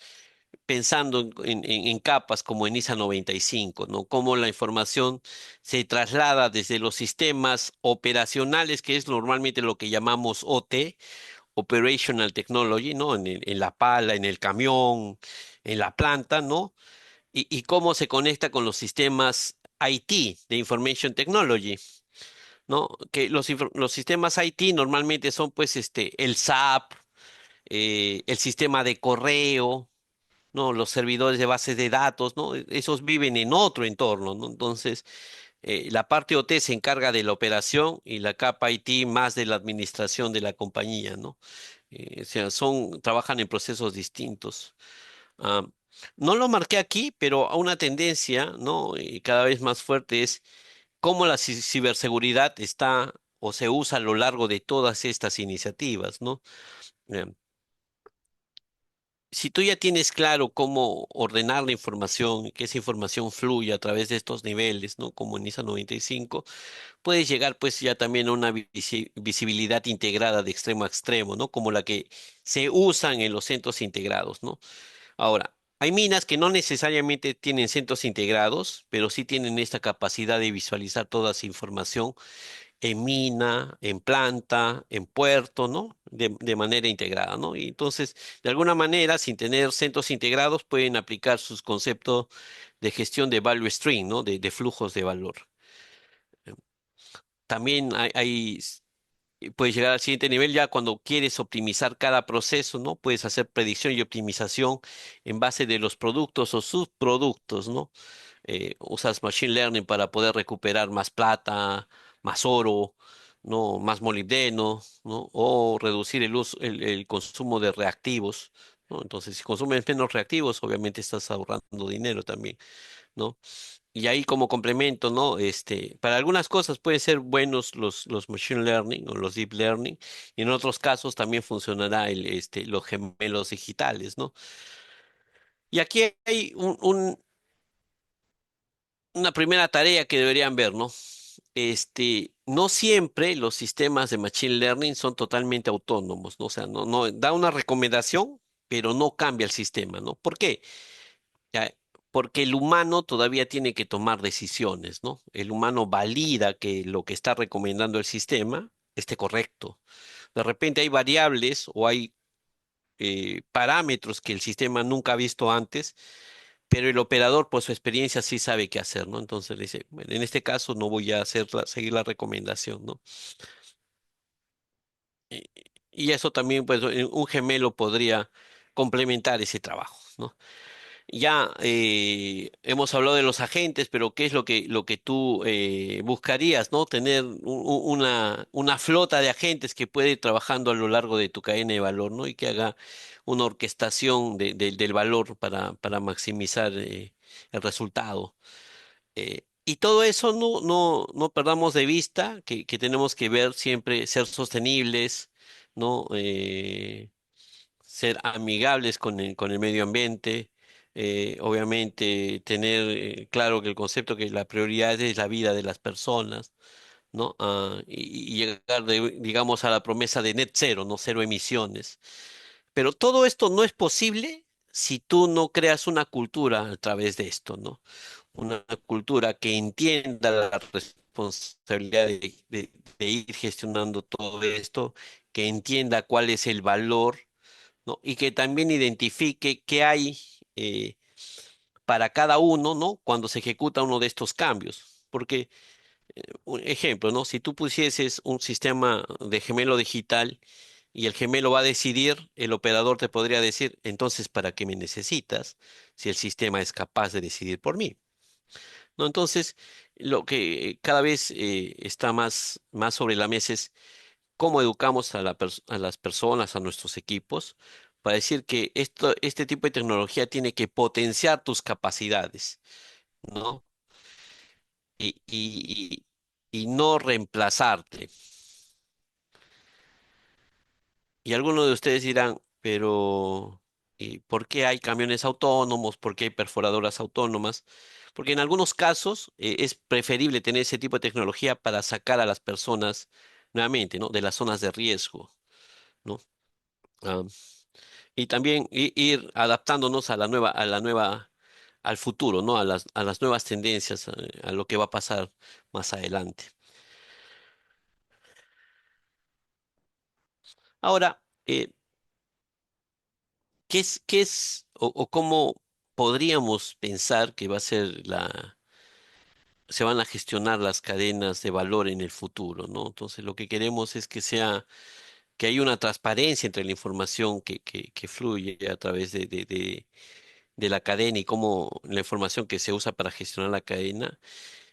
pensando en capas como en ISA 95, ¿no? Cómo la información se traslada desde los sistemas operacionales, que es normalmente lo que llamamos OT, Operational Technology, ¿no? En la pala, en el camión, en la planta, ¿no? Y cómo se conecta con los sistemas IT, de Information Technology, ¿no? Que los sistemas IT normalmente son pues el SAP, el sistema de correo, ¿no? Los servidores de bases de datos, ¿no? Esos viven en otro entorno, ¿no? Entonces, la parte OT se encarga de la operación y la capa IT más de la administración de la compañía, ¿no? O sea, trabajan en procesos distintos. Ah, no lo marqué aquí, pero a una tendencia, ¿no? Cada vez más fuerte es cómo la ciberseguridad está o se usa a lo largo de todas estas iniciativas, ¿no? Eh, si tú ya tienes claro cómo ordenar la información y que esa información fluya a través de estos niveles, ¿no? Como en ISA 95, puedes llegar pues ya también a una visibilidad integrada de extremo a extremo, ¿no? Como la que se usan en los centros integrados, ¿no? Ahora, hay minas que no necesariamente tienen centros integrados, pero sí tienen esta capacidad de visualizar toda esa información en mina, en planta, en puerto, ¿no? De manera integrada, ¿no? Y entonces, de alguna manera, sin tener centros integrados, pueden aplicar sus conceptos de gestión de value stream, ¿no? De flujos de valor. También puedes llegar al siguiente nivel ya cuando quieres optimizar cada proceso, ¿no? Puedes hacer predicción y optimización en base de los productos o subproductos, ¿no? Usas machine learning para poder recuperar más plata, más oro, ¿no? Más molibdeno, ¿no? O reducir el consumo de reactivos, ¿no? Entonces, si consumes menos reactivos, obviamente estás ahorrando dinero también, ¿no? Y ahí como complemento, ¿no? Para algunas cosas pueden ser buenos los machine learning o los deep learning, y en otros casos también funcionará los gemelos digitales, ¿no? Y aquí hay una primera tarea que deberían ver, ¿no? No siempre los sistemas de machine learning son totalmente autónomos, ¿no? O sea, no da una recomendación, pero no cambia el sistema, ¿no? ¿Por qué? Ya, porque el humano todavía tiene que tomar decisiones, ¿no? El humano valida que lo que está recomendando el sistema esté correcto. De repente hay variables o hay parámetros que el sistema nunca ha visto antes, pero el operador, por su experiencia, sí sabe qué hacer, ¿no? Entonces le dice, "Bueno, en este caso no voy a seguir la recomendación, ¿no? Y, y eso también, pues, un gemelo podría complementar ese trabajo, ¿no? ya hemos hablado de los agentes, pero ¿qué es lo que tú buscarías, ¿no? Tener una flota de agentes que puede ir trabajando a lo largo de tu cadena de valor, ¿no? Y que haga una orquestación del valor para maximizar el resultado. Y todo eso no perdamos de vista que tenemos que ver siempre, ser sostenibles, ¿no? Ser amigables con el medio ambiente, obviamente tener claro que el concepto que la prioridad es la vida de las personas, ¿no? Y llegar, digamos, a la promesa de net cero, no cero emisiones. Pero todo esto no es posible si tú no creas una cultura a través de esto, ¿no? Una cultura que entienda la responsabilidad de ir gestionando todo esto, que entienda cuál es el valor, ¿no? Y que también identifique qué hay para cada uno, ¿no? Cuando se ejecuta uno de estos cambios. Porque, un ejemplo, ¿no? Si tú pusieses un sistema de gemelo digital y el gemelo va a decidir, el operador te podría decir, entonces, ¿para qué me necesitas si el sistema es capaz de decidir por mí? ¿No? Entonces, lo que cada vez está más sobre la mesa es cómo educamos a a las personas, a nuestros equipos, para decir que este tipo de tecnología tiene que potenciar tus capacidades, ¿no? Y, y, y no reemplazarte. Y algunos de ustedes dirán, pero ¿y por qué hay camiones autónomos? ¿Por qué hay perforadoras autónomas? Porque en algunos casos es preferible tener ese tipo de tecnología para sacar a las personas nuevamente, ¿no? De las zonas de riesgo, ¿no? Ah, y también ir adaptándonos a la nueva, al futuro, ¿no? A las nuevas tendencias, a lo que va a pasar más adelante. Ahora, qué es o cómo podríamos pensar que va a ser se van a gestionar las cadenas de valor en el futuro, ¿no? Entonces, lo que queremos es que haya una transparencia entre la información que fluye a través de la cadena y cómo la información que se usa para gestionar la cadena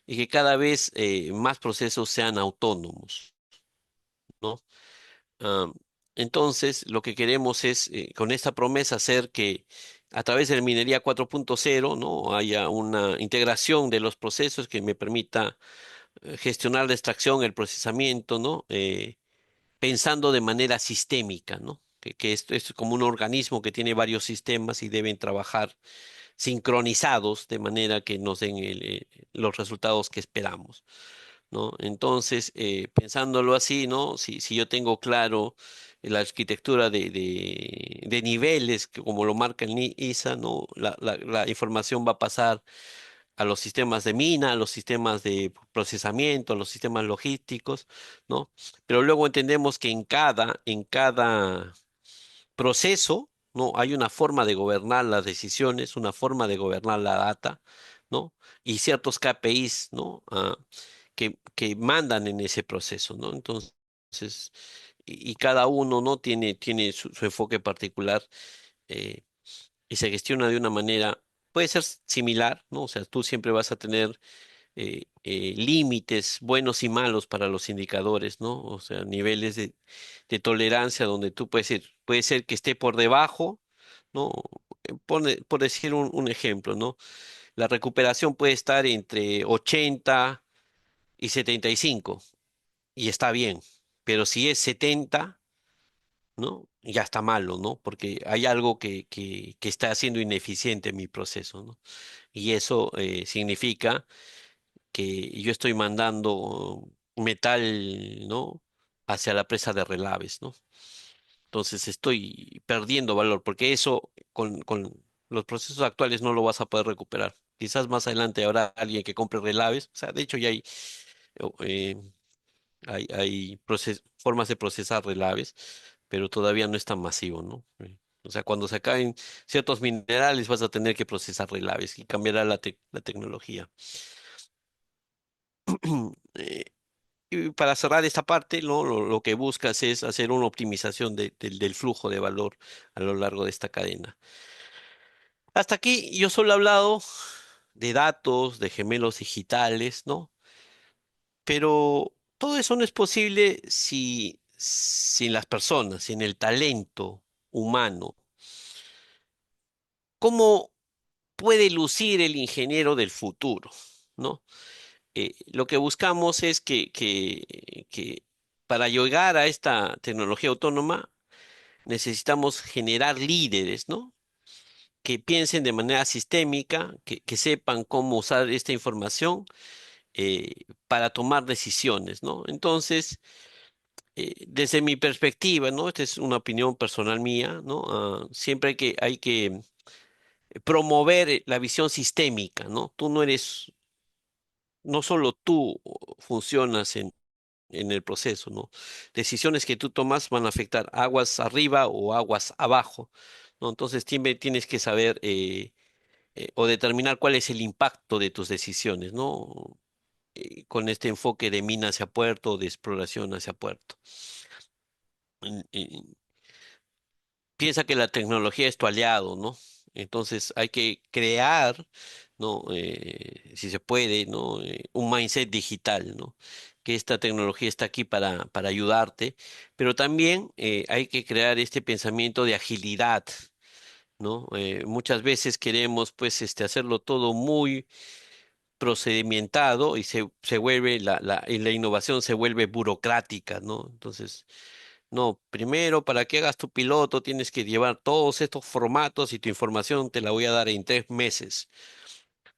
y que cada vez más procesos sean autónomos, ¿no? Ah, entonces, lo que queremos es, con esta promesa, hacer que a través de la minería 4.0, ¿no? haya una integración de los procesos que me permita gestionar la extracción, el procesamiento, ¿no? Pensando de manera sistémica, ¿no? Que esto es como un organismo que tiene varios sistemas y deben trabajar sincronizados de manera que nos den los resultados que esperamos, ¿no? Entonces, pensándolo así, ¿no? Si yo tengo claro la arquitectura de niveles, que como lo marca el ISA, ¿no? La información va a pasar a los sistemas de mina, a los sistemas de procesamiento, a los sistemas logísticos, ¿no? Pero luego entendemos que en cada proceso, ¿no? Hay una forma de gobernar las decisiones, una forma de gobernar la data, ¿no? Y ciertos KPIs, ¿no? Que mandan en ese proceso, ¿no? Entonces, y cada uno, ¿no? Tiene su enfoque particular eh, y se gestiona de una manera, puede ser similar, ¿no? O sea, tú siempre vas a tener límites buenos y malos para los indicadores, ¿no? O sea, niveles de tolerancia donde tú puedes ir, puede ser que esté por debajo, ¿no? Por decir un ejemplo, ¿no? La recuperación puede estar entre 80 y 75 y está bien, pero si es 70, ¿no? Ya está malo, ¿no? Porque hay algo que está haciendo ineficiente mi proceso, ¿no? Y eso significa que yo estoy mandando metal, ¿no? Hacia la presa de relaves, ¿no? Entonces estoy perdiendo valor, porque eso con los procesos actuales no lo vas a poder recuperar. Quizás más adelante habrá alguien que compre relaves, o sea, de hecho ya eh, hay formas de procesar relaves, pero todavía no es tan masivo, ¿no? O sea, cuando se acaben ciertos minerales vas a tener que procesar relaves y cambiará la tecnología. Eh, Y para cerrar esta parte, ¿no? Lo que buscas es hacer una optimización del flujo de valor a lo largo de esta cadena. Hasta aquí yo solo he hablado de datos, de gemelos digitales, ¿no? Pero todo eso no es posible si, sin las personas, sin el talento humano. ¿Cómo puede lucir el ingeniero del futuro? ¿No? Lo que buscamos es que para llegar a esta tecnología autónoma necesitamos generar líderes, ¿no? Que piensen de manera sistémica, que sepan cómo usar esta información para tomar decisiones, ¿no? Entonces, desde mi perspectiva, ¿no? Esta es una opinión personal mía, ¿no? Siempre hay que promover la visión sistémica, ¿no? Tú no eres, no solo tú funcionas en el proceso, ¿no? Decisiones que tú tomas van a afectar aguas arriba o aguas abajo, ¿no? Entonces tienes que saber o determinar cuál es el impacto de tus decisiones, ¿no? Con este enfoque de mina hacia puerto, de exploración hacia puerto. Piensa que la tecnología es tu aliado, ¿no? Entonces hay que crear, ¿no? Si se puede, ¿no? Un mindset digital, ¿no? Que esta tecnología está aquí para ayudarte, pero también hay que crear este pensamiento de agilidad, ¿no? Muchas veces queremos, pues, hacerlo todo muy procedimentado y se vuelve, y la innovación se vuelve burocrática, ¿no? Entonces, no, primero, para que hagas tu piloto, tienes que llevar todos estos formatos y tu información te la voy a dar en 3 meses,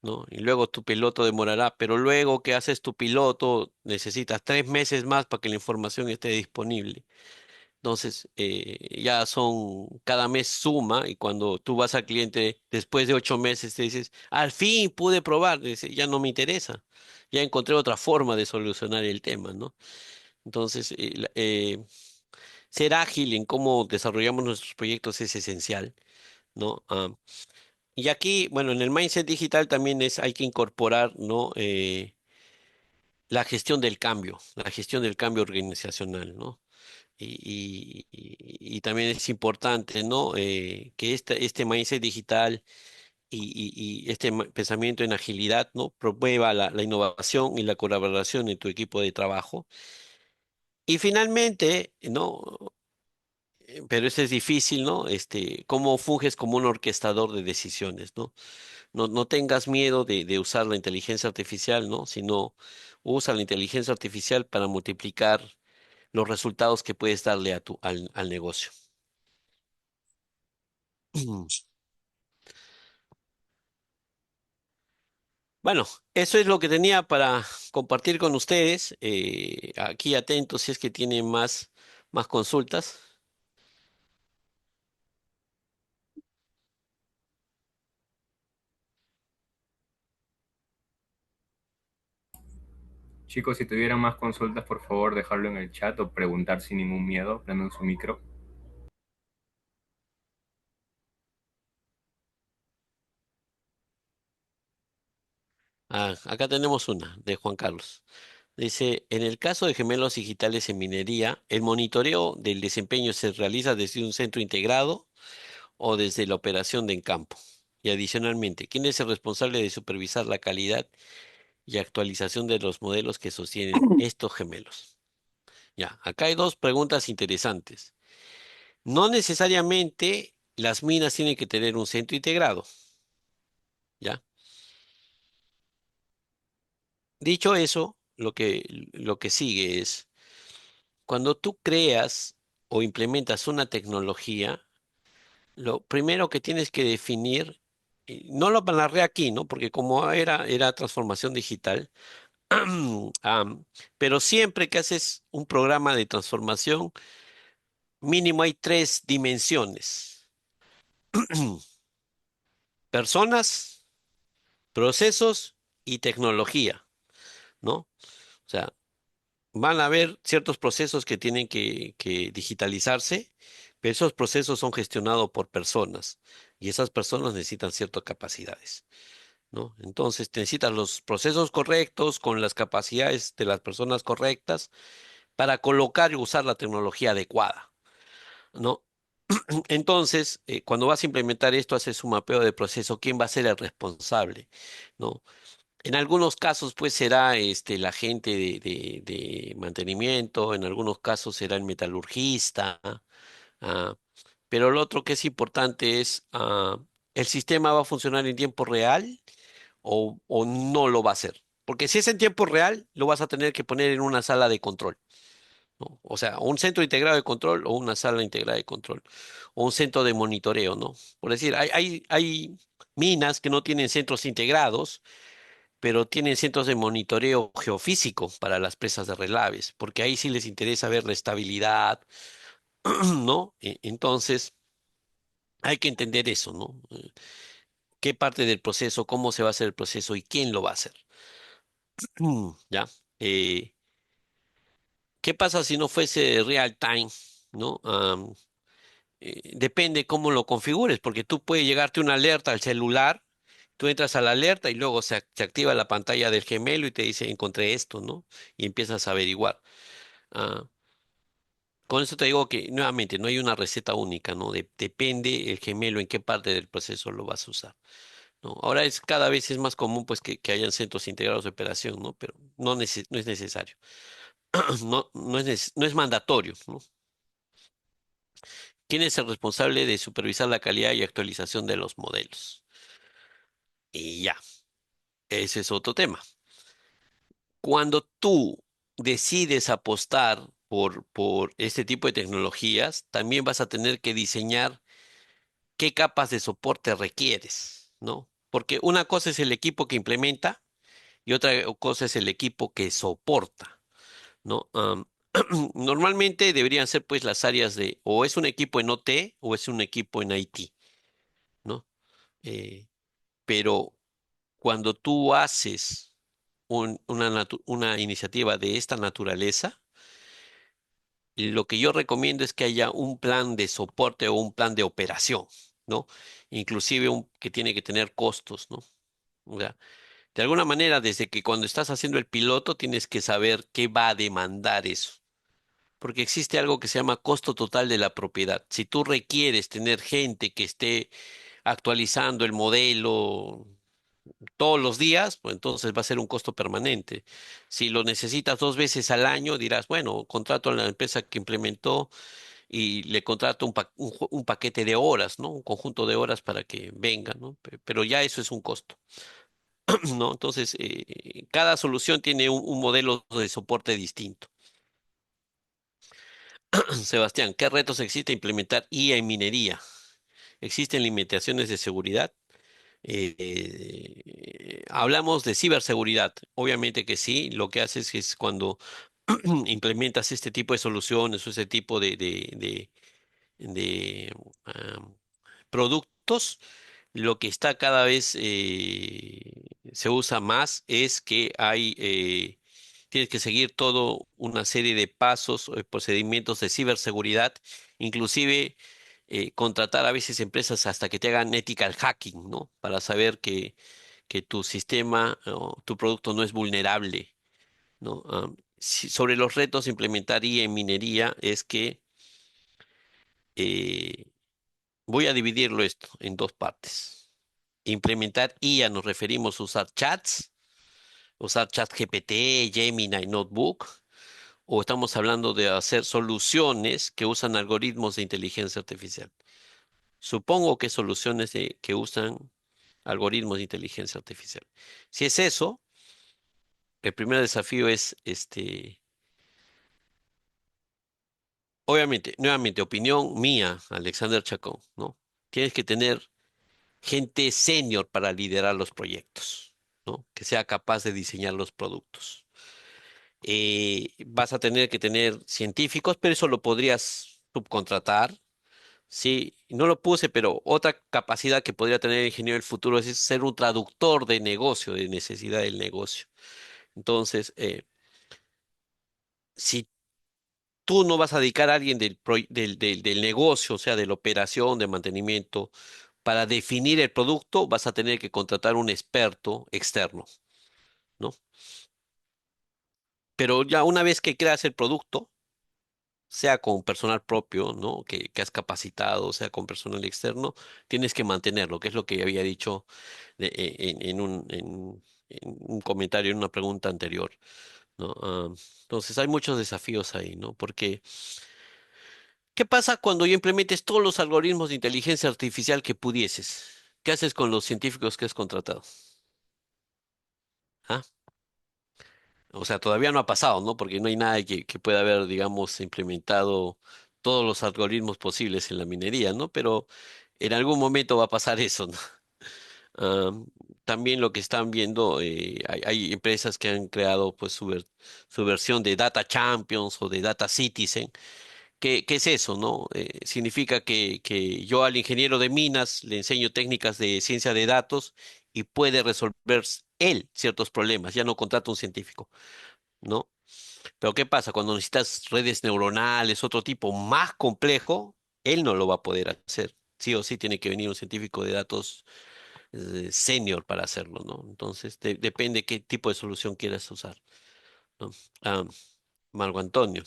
¿no? Y luego tu piloto demorará, pero luego que haces tu piloto, necesitas 3 meses más para que la información esté disponible. Entonces, ya son, cada mes suma y cuando tú vas al cliente después de 8 meses te dices, al fin pude probar, dice, ya no me interesa, ya encontré otra forma de solucionar el tema, ¿no? Entonces, ser ágil en cómo desarrollamos nuestros proyectos es esencial, ¿no? Y aquí, bueno, en el mindset digital también hay que incorporar, ¿no? La gestión del cambio organizacional, ¿no? Y también es importante, ¿no? Que este mindset digital y este pensamiento en agilidad, ¿no? Promueva la innovación y la colaboración en tu equipo de trabajo. Y finalmente, ¿no? Pero eso es difícil, ¿no? Cómo funges como un orquestador de decisiones, ¿no? No tengas miedo de usar la inteligencia artificial, ¿no? Sino usa la inteligencia artificial para multiplicar los resultados que puedes darle al negocio. Bueno, eso es lo que tenía para compartir con ustedes. Aquí atentos si es que tienen más consultas. Chicos, si tuvieran más consultas, por favor, dejarlo en el chat o preguntar sin ningún miedo, prendan su micro. Acá tenemos una de Juan Carlos. Dice, en el caso de gemelos digitales en minería, ¿el monitoreo del desempeño se realiza desde un centro integrado o desde la operación de en campo? Y adicionalmente, ¿quién es el responsable de supervisar la calidad y actualización de los modelos que sostienen estos gemelos? Ya, acá hay dos preguntas interesantes. No necesariamente las minas tienen que tener un centro integrado, ¿ya? Dicho eso, lo que sigue es, cuando tú creas o implementas una tecnología, lo primero que tienes que definir, no lo narré aquí, ¿no? Porque como era transformación digital, pero siempre que haces un programa de transformación, mínimo hay tres dimensiones. Personas, procesos y tecnología, ¿no? O sea, van a haber ciertos procesos que tienen que digitalizarse, pero esos procesos son gestionados por personas y esas personas necesitan ciertas capacidades, ¿no? Entonces, necesitas los procesos correctos con las capacidades de las personas correctas para colocar y usar la tecnología adecuada, ¿no? Entonces, cuando vas a implementar esto, haces un mapeo de proceso, quién va a ser el responsable, ¿no? En algunos casos, pues será la gente de mantenimiento, en algunos casos será el metalurgista, ah, pero lo otro que es importante es, ¿el sistema va a funcionar en tiempo real o no lo va a hacer? Porque si es en tiempo real, lo vas a tener que poner en una sala de control, ¿no? O sea, un centro integrado de control o una sala integrada de control, o un centro de monitoreo, ¿no? Por decir, hay minas que no tienen centros integrados, pero tienen centros de monitoreo geofísico para las presas de relaves, porque ahí sí les interesa ver la estabilidad, ¿no? Entonces, hay que entender eso, ¿no? ¿Qué parte del proceso, cómo se va a hacer el proceso y quién lo va a hacer? ¿Ya? Eh, ¿Qué pasa si no fuese real time? ¿No? Depende cómo lo configures, porque tú puedes llegarte una alerta al celular, tú entras a la alerta y luego se activa la pantalla del gemelo y te dice, encontré esto, ¿no? Y empiezas a averiguar. Ah, con eso te digo que nuevamente no hay una receta única, ¿no? Depende el gemelo en qué parte del proceso lo vas a usar, ¿no? Ahora cada vez es más común pues que hayan centros integrados de operación, ¿no? Pero no es necesario. No es mandatorio, ¿no? ¿Quién es el responsable de supervisar la calidad y actualización de los modelos? Y ya, ese es otro tema. Cuando tú decides apostar por este tipo de tecnologías, también vas a tener que diseñar qué capas de soporte requieres, ¿no? Porque una cosa es el equipo que implementa y otra cosa es el equipo que soporta, ¿no? Normalmente deberían ser pues las áreas de o es un equipo en OT o es un equipo en IT, ¿no? Eh, pero cuando tú haces una iniciativa de esta naturaleza, lo que yo recomiendo es que haya un plan de soporte o un plan de operación, ¿no? Inclusive que tiene que tener costos, ¿no? O sea, de alguna manera, desde que cuando estás haciendo el piloto, tienes que saber qué va a demandar eso. Porque existe algo que se llama costo total de la propiedad. Si tú requieres tener gente que esté actualizando el modelo todos los días, pues entonces va a ser un costo permanente. Si lo necesitas 2 veces al año, dirás, bueno, contrato a la empresa que implementó y le contrato un paquete de horas, ¿no? Un conjunto de horas para que venga, ¿no? Pero ya eso es un costo, ¿no? Entonces, cada solución tiene un modelo de soporte distinto. Sebastián, ¿qué retos existe implementar IA en minería? ¿Existen limitaciones de seguridad? Hablamos de ciberseguridad. Obviamente que sí, lo que haces es cuando implementas este tipo de soluciones o ese tipo de productos, lo que está cada vez se usa más es que tienes que seguir todo una serie de pasos, procedimientos de ciberseguridad, inclusive contratar a veces empresas hasta que te hagan ethical hacking, ¿no? Para saber que tu sistema o tu producto no es vulnerable, ¿no? Sobre los retos de implementar IA en minería es que eh, voy a dividirlo esto en dos partes. Implementar IA nos referimos a usar chats, usar ChatGPT, Gemini, Notebook, o estamos hablando de hacer soluciones que usan algoritmos de inteligencia artificial. Supongo que soluciones que usan algoritmos de inteligencia artificial. Si es eso, el primer desafío es, obviamente, nuevamente, opinión mía, Alexander Chacón, ¿no? Tienes que tener gente senior para liderar los proyectos, ¿no? Que sea capaz de diseñar los productos. Vas a tener que tener científicos, pero eso lo podrías subcontratar. Sí, no lo puse, pero otra capacidad que podría tener el ingeniero del futuro es ser un traductor de negocio, de necesidad del negocio. Entonces, si tú no vas a dedicar a alguien del negocio, o sea, de la operación, de mantenimiento, para definir el producto, vas a tener que contratar un experto externo, ¿no? Pero ya una vez que creas el producto, sea con personal propio, ¿no? Que has capacitado, sea con personal externo, tienes que mantenerlo, que es lo que había dicho en un comentario, en una pregunta anterior, ¿no? Entonces hay muchos desafíos ahí, ¿no? Porque, ¿qué pasa cuando ya implementes todos los algoritmos de inteligencia artificial que pudieses? ¿Qué haces con los científicos que has contratado? ¿Ah? O sea, todavía no ha pasado, ¿no? Porque no hay nada que pueda haber, digamos, implementado todos los algoritmos posibles en la minería, ¿no? Pero en algún momento va a pasar eso, ¿no? Ah, también lo que están viendo, hay empresas que han creado pues su versión de Data Champions o de Data Citizen. ¿Qué es eso, no? Significa que yo al ingeniero de minas le enseño técnicas de ciencia de datos y puede resolver él ciertos problemas, ya no contrata un científico, ¿no? Pero ¿qué pasa? Cuando necesitas redes neuronales, otro tipo más complejo, él no lo va a poder hacer. Sí o sí tiene que venir un científico de datos senior para hacerlo, ¿no? Entonces, depende qué tipo de solución quieras usar, ¿no? Ah, Marco Antonio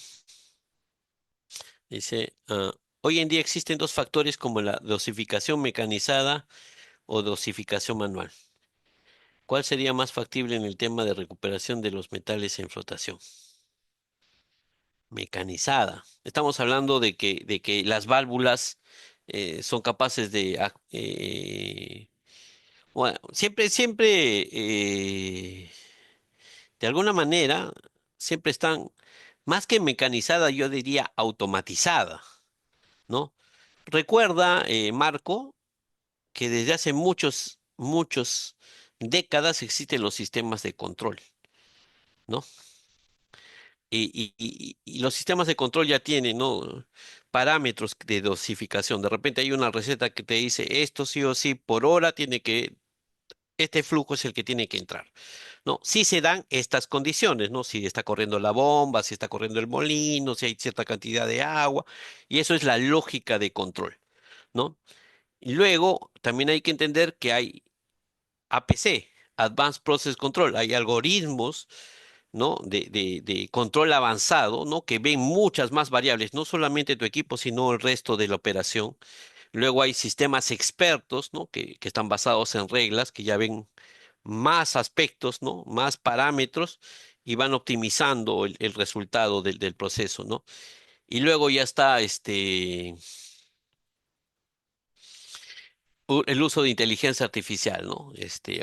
dice, hoy en día existen dos factores como la dosificación mecanizada o dosificación manual. ¿Cuál sería más factible en el tema de recuperación de los metales en flotación? Mecanizada. Estamos hablando de que las válvulas son capaces de... bueno, siempre, de alguna manera, siempre están, más que mecanizada, yo diría automatizada, ¿no? Recuerda, Marco, que desde hace muchos décadas existen los sistemas de control, ¿no? Y los sistemas de control ya tienen, ¿no? Parámetros de dosificación. De repente hay una receta que te dice esto sí o sí por hora este flujo es el que tiene que entrar, ¿no? Si se dan estas condiciones, ¿no? Si está corriendo la bomba, si está corriendo el molino, si hay cierta cantidad de agua, y eso es la lógica de control, ¿no? Y luego también hay que entender que hay APC, Advanced Process Control, hay algoritmos, ¿no? De control avanzado, ¿no? Que ven muchas más variables, no solamente tu equipo, sino el resto de la operación. Luego hay sistemas expertos, ¿no? Que están basados en reglas, que ya ven más aspectos, ¿no? Más parámetros y van optimizando el resultado del proceso, ¿no? Y luego ya está el uso de inteligencia artificial, ¿no?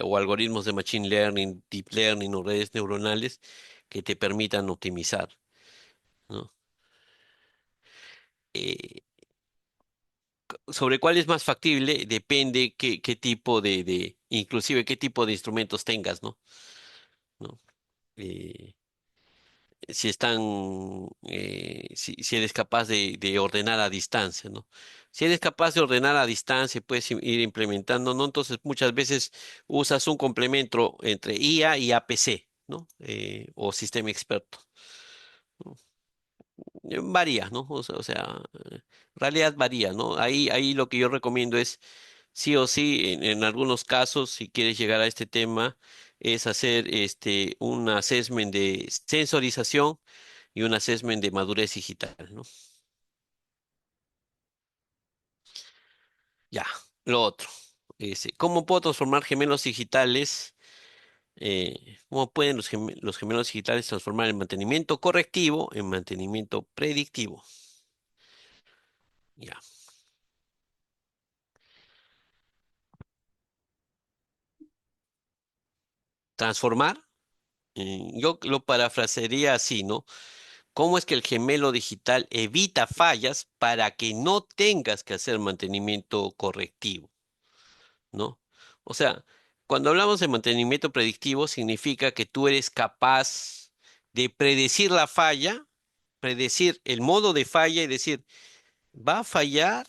O algoritmos de machine learning, deep learning o redes neuronales que te permitan optimizar, ¿no? Eh, sobre cuál es más factible depende qué tipo inclusive qué tipo de instrumentos tengas, ¿no? ¿No? Eh, si si eres capaz de ordenar a distancia, ¿no? Si eres capaz de ordenar a distancia, puedes ir implementando, ¿no? Entonces muchas veces usas un complemento entre IA y APC, ¿no? O sistema experto, ¿no? Varía, ¿no? En realidad varía, ¿no? Ahí lo que yo recomiendo es, sí o sí, en algunos casos, si quieres llegar a este tema, es hacer un assessment de sensorización y un assessment de madurez digital, ¿no? Ya, lo otro. ¿Cómo puedo transformar gemelos digitales? ¿Cómo pueden los gemelos digitales transformar el mantenimiento correctivo en mantenimiento predictivo? Ya. Transformar, yo lo parafrasearía así, ¿no? ¿Cómo es que el gemelo digital evita fallas para que no tengas que hacer mantenimiento correctivo? ¿No? O sea, cuando hablamos de mantenimiento predictivo, significa que tú eres capaz de predecir la falla, predecir el modo de falla y decir, va a fallar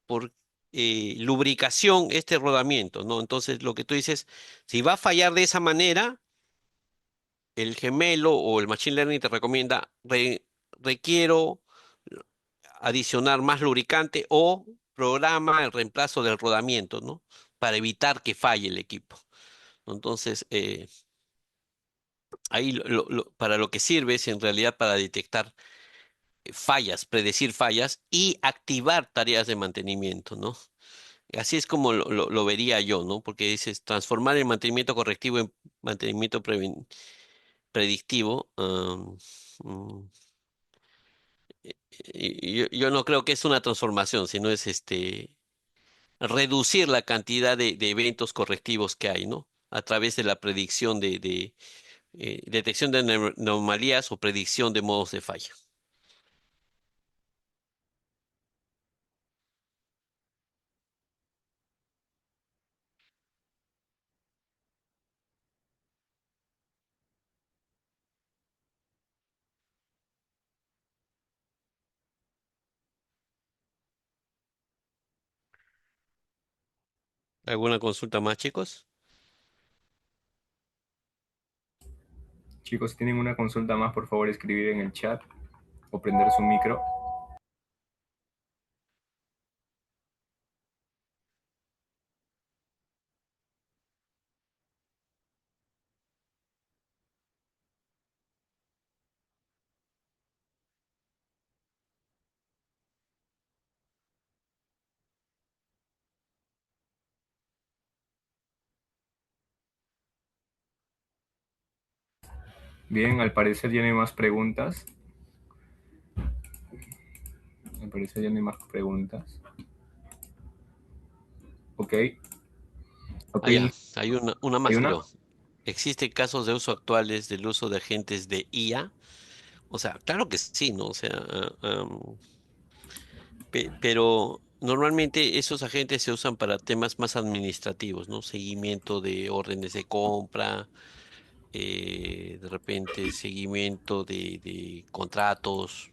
por lubricación este rodamiento, ¿no? Entonces, lo que tú dices, si va a fallar de esa manera, el gemelo o el machine learning te recomienda, requiero adicionar más lubricante o programa el reemplazo del rodamiento, ¿no? Para evitar que falle el equipo. Entonces, ahí para lo que sirve es en realidad para detectar fallas, predecir fallas y activar tareas de mantenimiento, ¿no? Así es como lo vería yo, ¿no? Porque dices transformar el mantenimiento correctivo en mantenimiento predictivo. Mm, yo no creo que es una transformación, sino es reducir la cantidad de eventos correctivos que hay, ¿no? A través de la predicción de detección de anomalías o predicción de modos de falla. ¿Alguna consulta más, chicos? Chicos, si tienen una consulta más, por favor escribir en el chat o prender su micro. Bien, al parecer ya no hay más preguntas. Al parecer ya no hay más preguntas. Ok, ok. Ah, ya, hay una ¿Hay más, una? creo. ¿Existen casos de uso actuales del uso de agentes de IA? O sea, claro que sí, ¿no? O sea, pero normalmente esos agentes se usan para temas más administrativos, ¿no? Seguimiento de órdenes de compra, de repente seguimiento de contratos,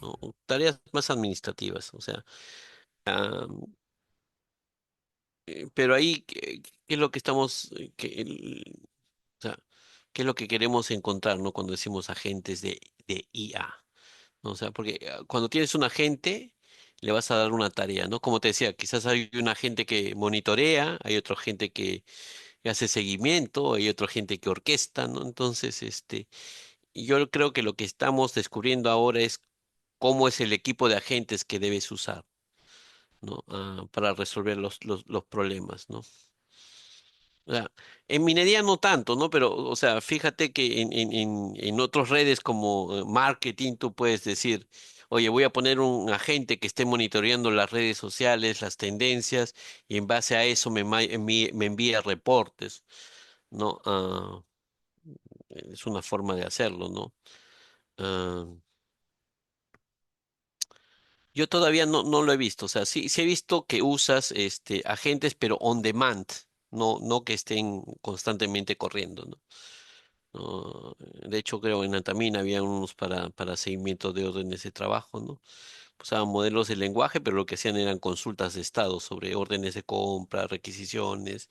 ¿no? Tareas más administrativas, o sea, pero ahí, ¿qué es lo que estamos, o sea, qué es lo que queremos encontrar, ¿no? Cuando decimos agentes de IA, ¿no? O sea, porque cuando tienes un agente, le vas a dar una tarea, ¿no? Como te decía, quizás hay un agente que monitorea, hay otro agente que hace seguimiento, hay otro agente que orquesta, ¿no? Entonces, y yo creo que lo que estamos descubriendo ahora es cómo es el equipo de agentes que debes usar, ¿no? Para resolver los problemas, ¿no? O sea, en minería no tanto, ¿no? Pero, o sea, fíjate que en otras redes como marketing tú puedes decir, oye, voy a poner un agente que esté monitoreando las redes sociales, las tendencias, y en base a eso me envía reportes, ¿no? Es una forma de hacerlo, ¿no? Ah, yo todavía no lo he visto, o sea, sí he visto que usas agentes, pero on demand, no que estén constantemente corriendo, ¿no? De hecho, creo en Antamina había unos para seguimiento de órdenes de trabajo, ¿no? Usaban modelos de lenguaje, pero lo que hacían eran consultas de estado sobre órdenes de compra, requisiciones,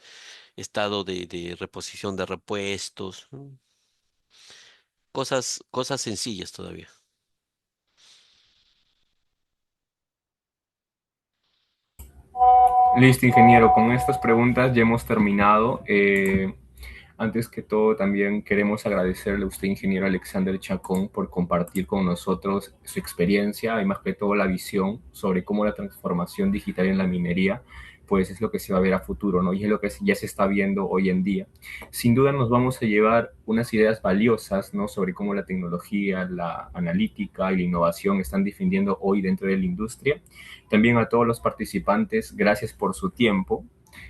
estado de reposición de repuestos, ¿no? Cosas sencillas todavía. Listo, ingeniero. Con estas preguntas ya hemos terminado. Antes que todo, también queremos agradecerle a usted, ingeniero Alexander Chacón, por compartir con nosotros su experiencia y más que todo la visión sobre cómo la transformación digital en la minería, pues es lo que se va a ver a futuro, ¿no? Y es lo que ya se está viendo hoy en día. Sin duda nos vamos a llevar unas ideas valiosas, ¿no? Sobre cómo la tecnología, la analítica y la innovación están defendiendo hoy dentro de la industria. También a todos los participantes, gracias por su tiempo.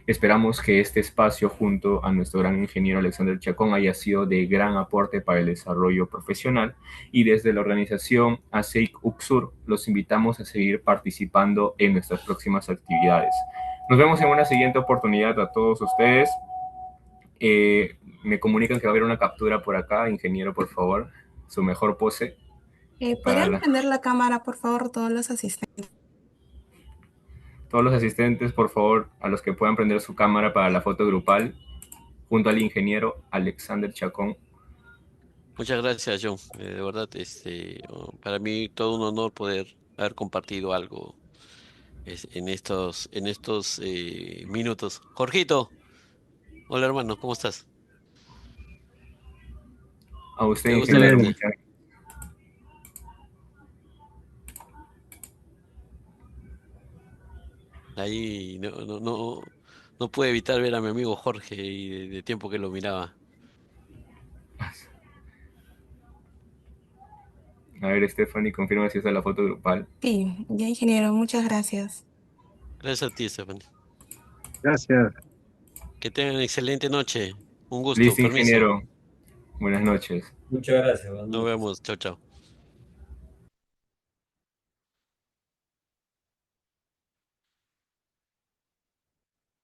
Esperamos que este espacio junto a nuestro gran ingeniero Alexander Chacón haya sido de gran aporte para el desarrollo profesional y desde la organización ASEIC UXUR los invitamos a seguir participando en nuestras próximas actividades. Nos vemos en una siguiente oportunidad a todos ustedes. Me comunican que va a haber una captura por acá, ingeniero, por favor, su mejor pose para ¿Podrían prender la cámara, por favor, todos los asistentes? todos los asistentes, por favor, a los que puedan prender su cámara para la foto grupal, junto al ingeniero Alexander Chacón. Muchas gracias, John. De verdad, para mí todo un honor poder haber compartido algo en estos minutos. Jorgito, hola hermano, ¿cómo estás? A usted, Qué gusto ingeniero, verte. muchas Ahí no pude evitar ver a mi amigo Jorge y de tiempo que lo miraba. A ver, Stephanie, confirma si esa es la foto grupal. Sí, ya ingeniero, muchas gracias. Gracias a ti, Stephanie. Gracias. Que tengan excelente noche. Un gusto. Listo, Permiso. ingeniero. Buenas noches. Muchas gracias, buenas Nos noches. vemos. Chao, chao.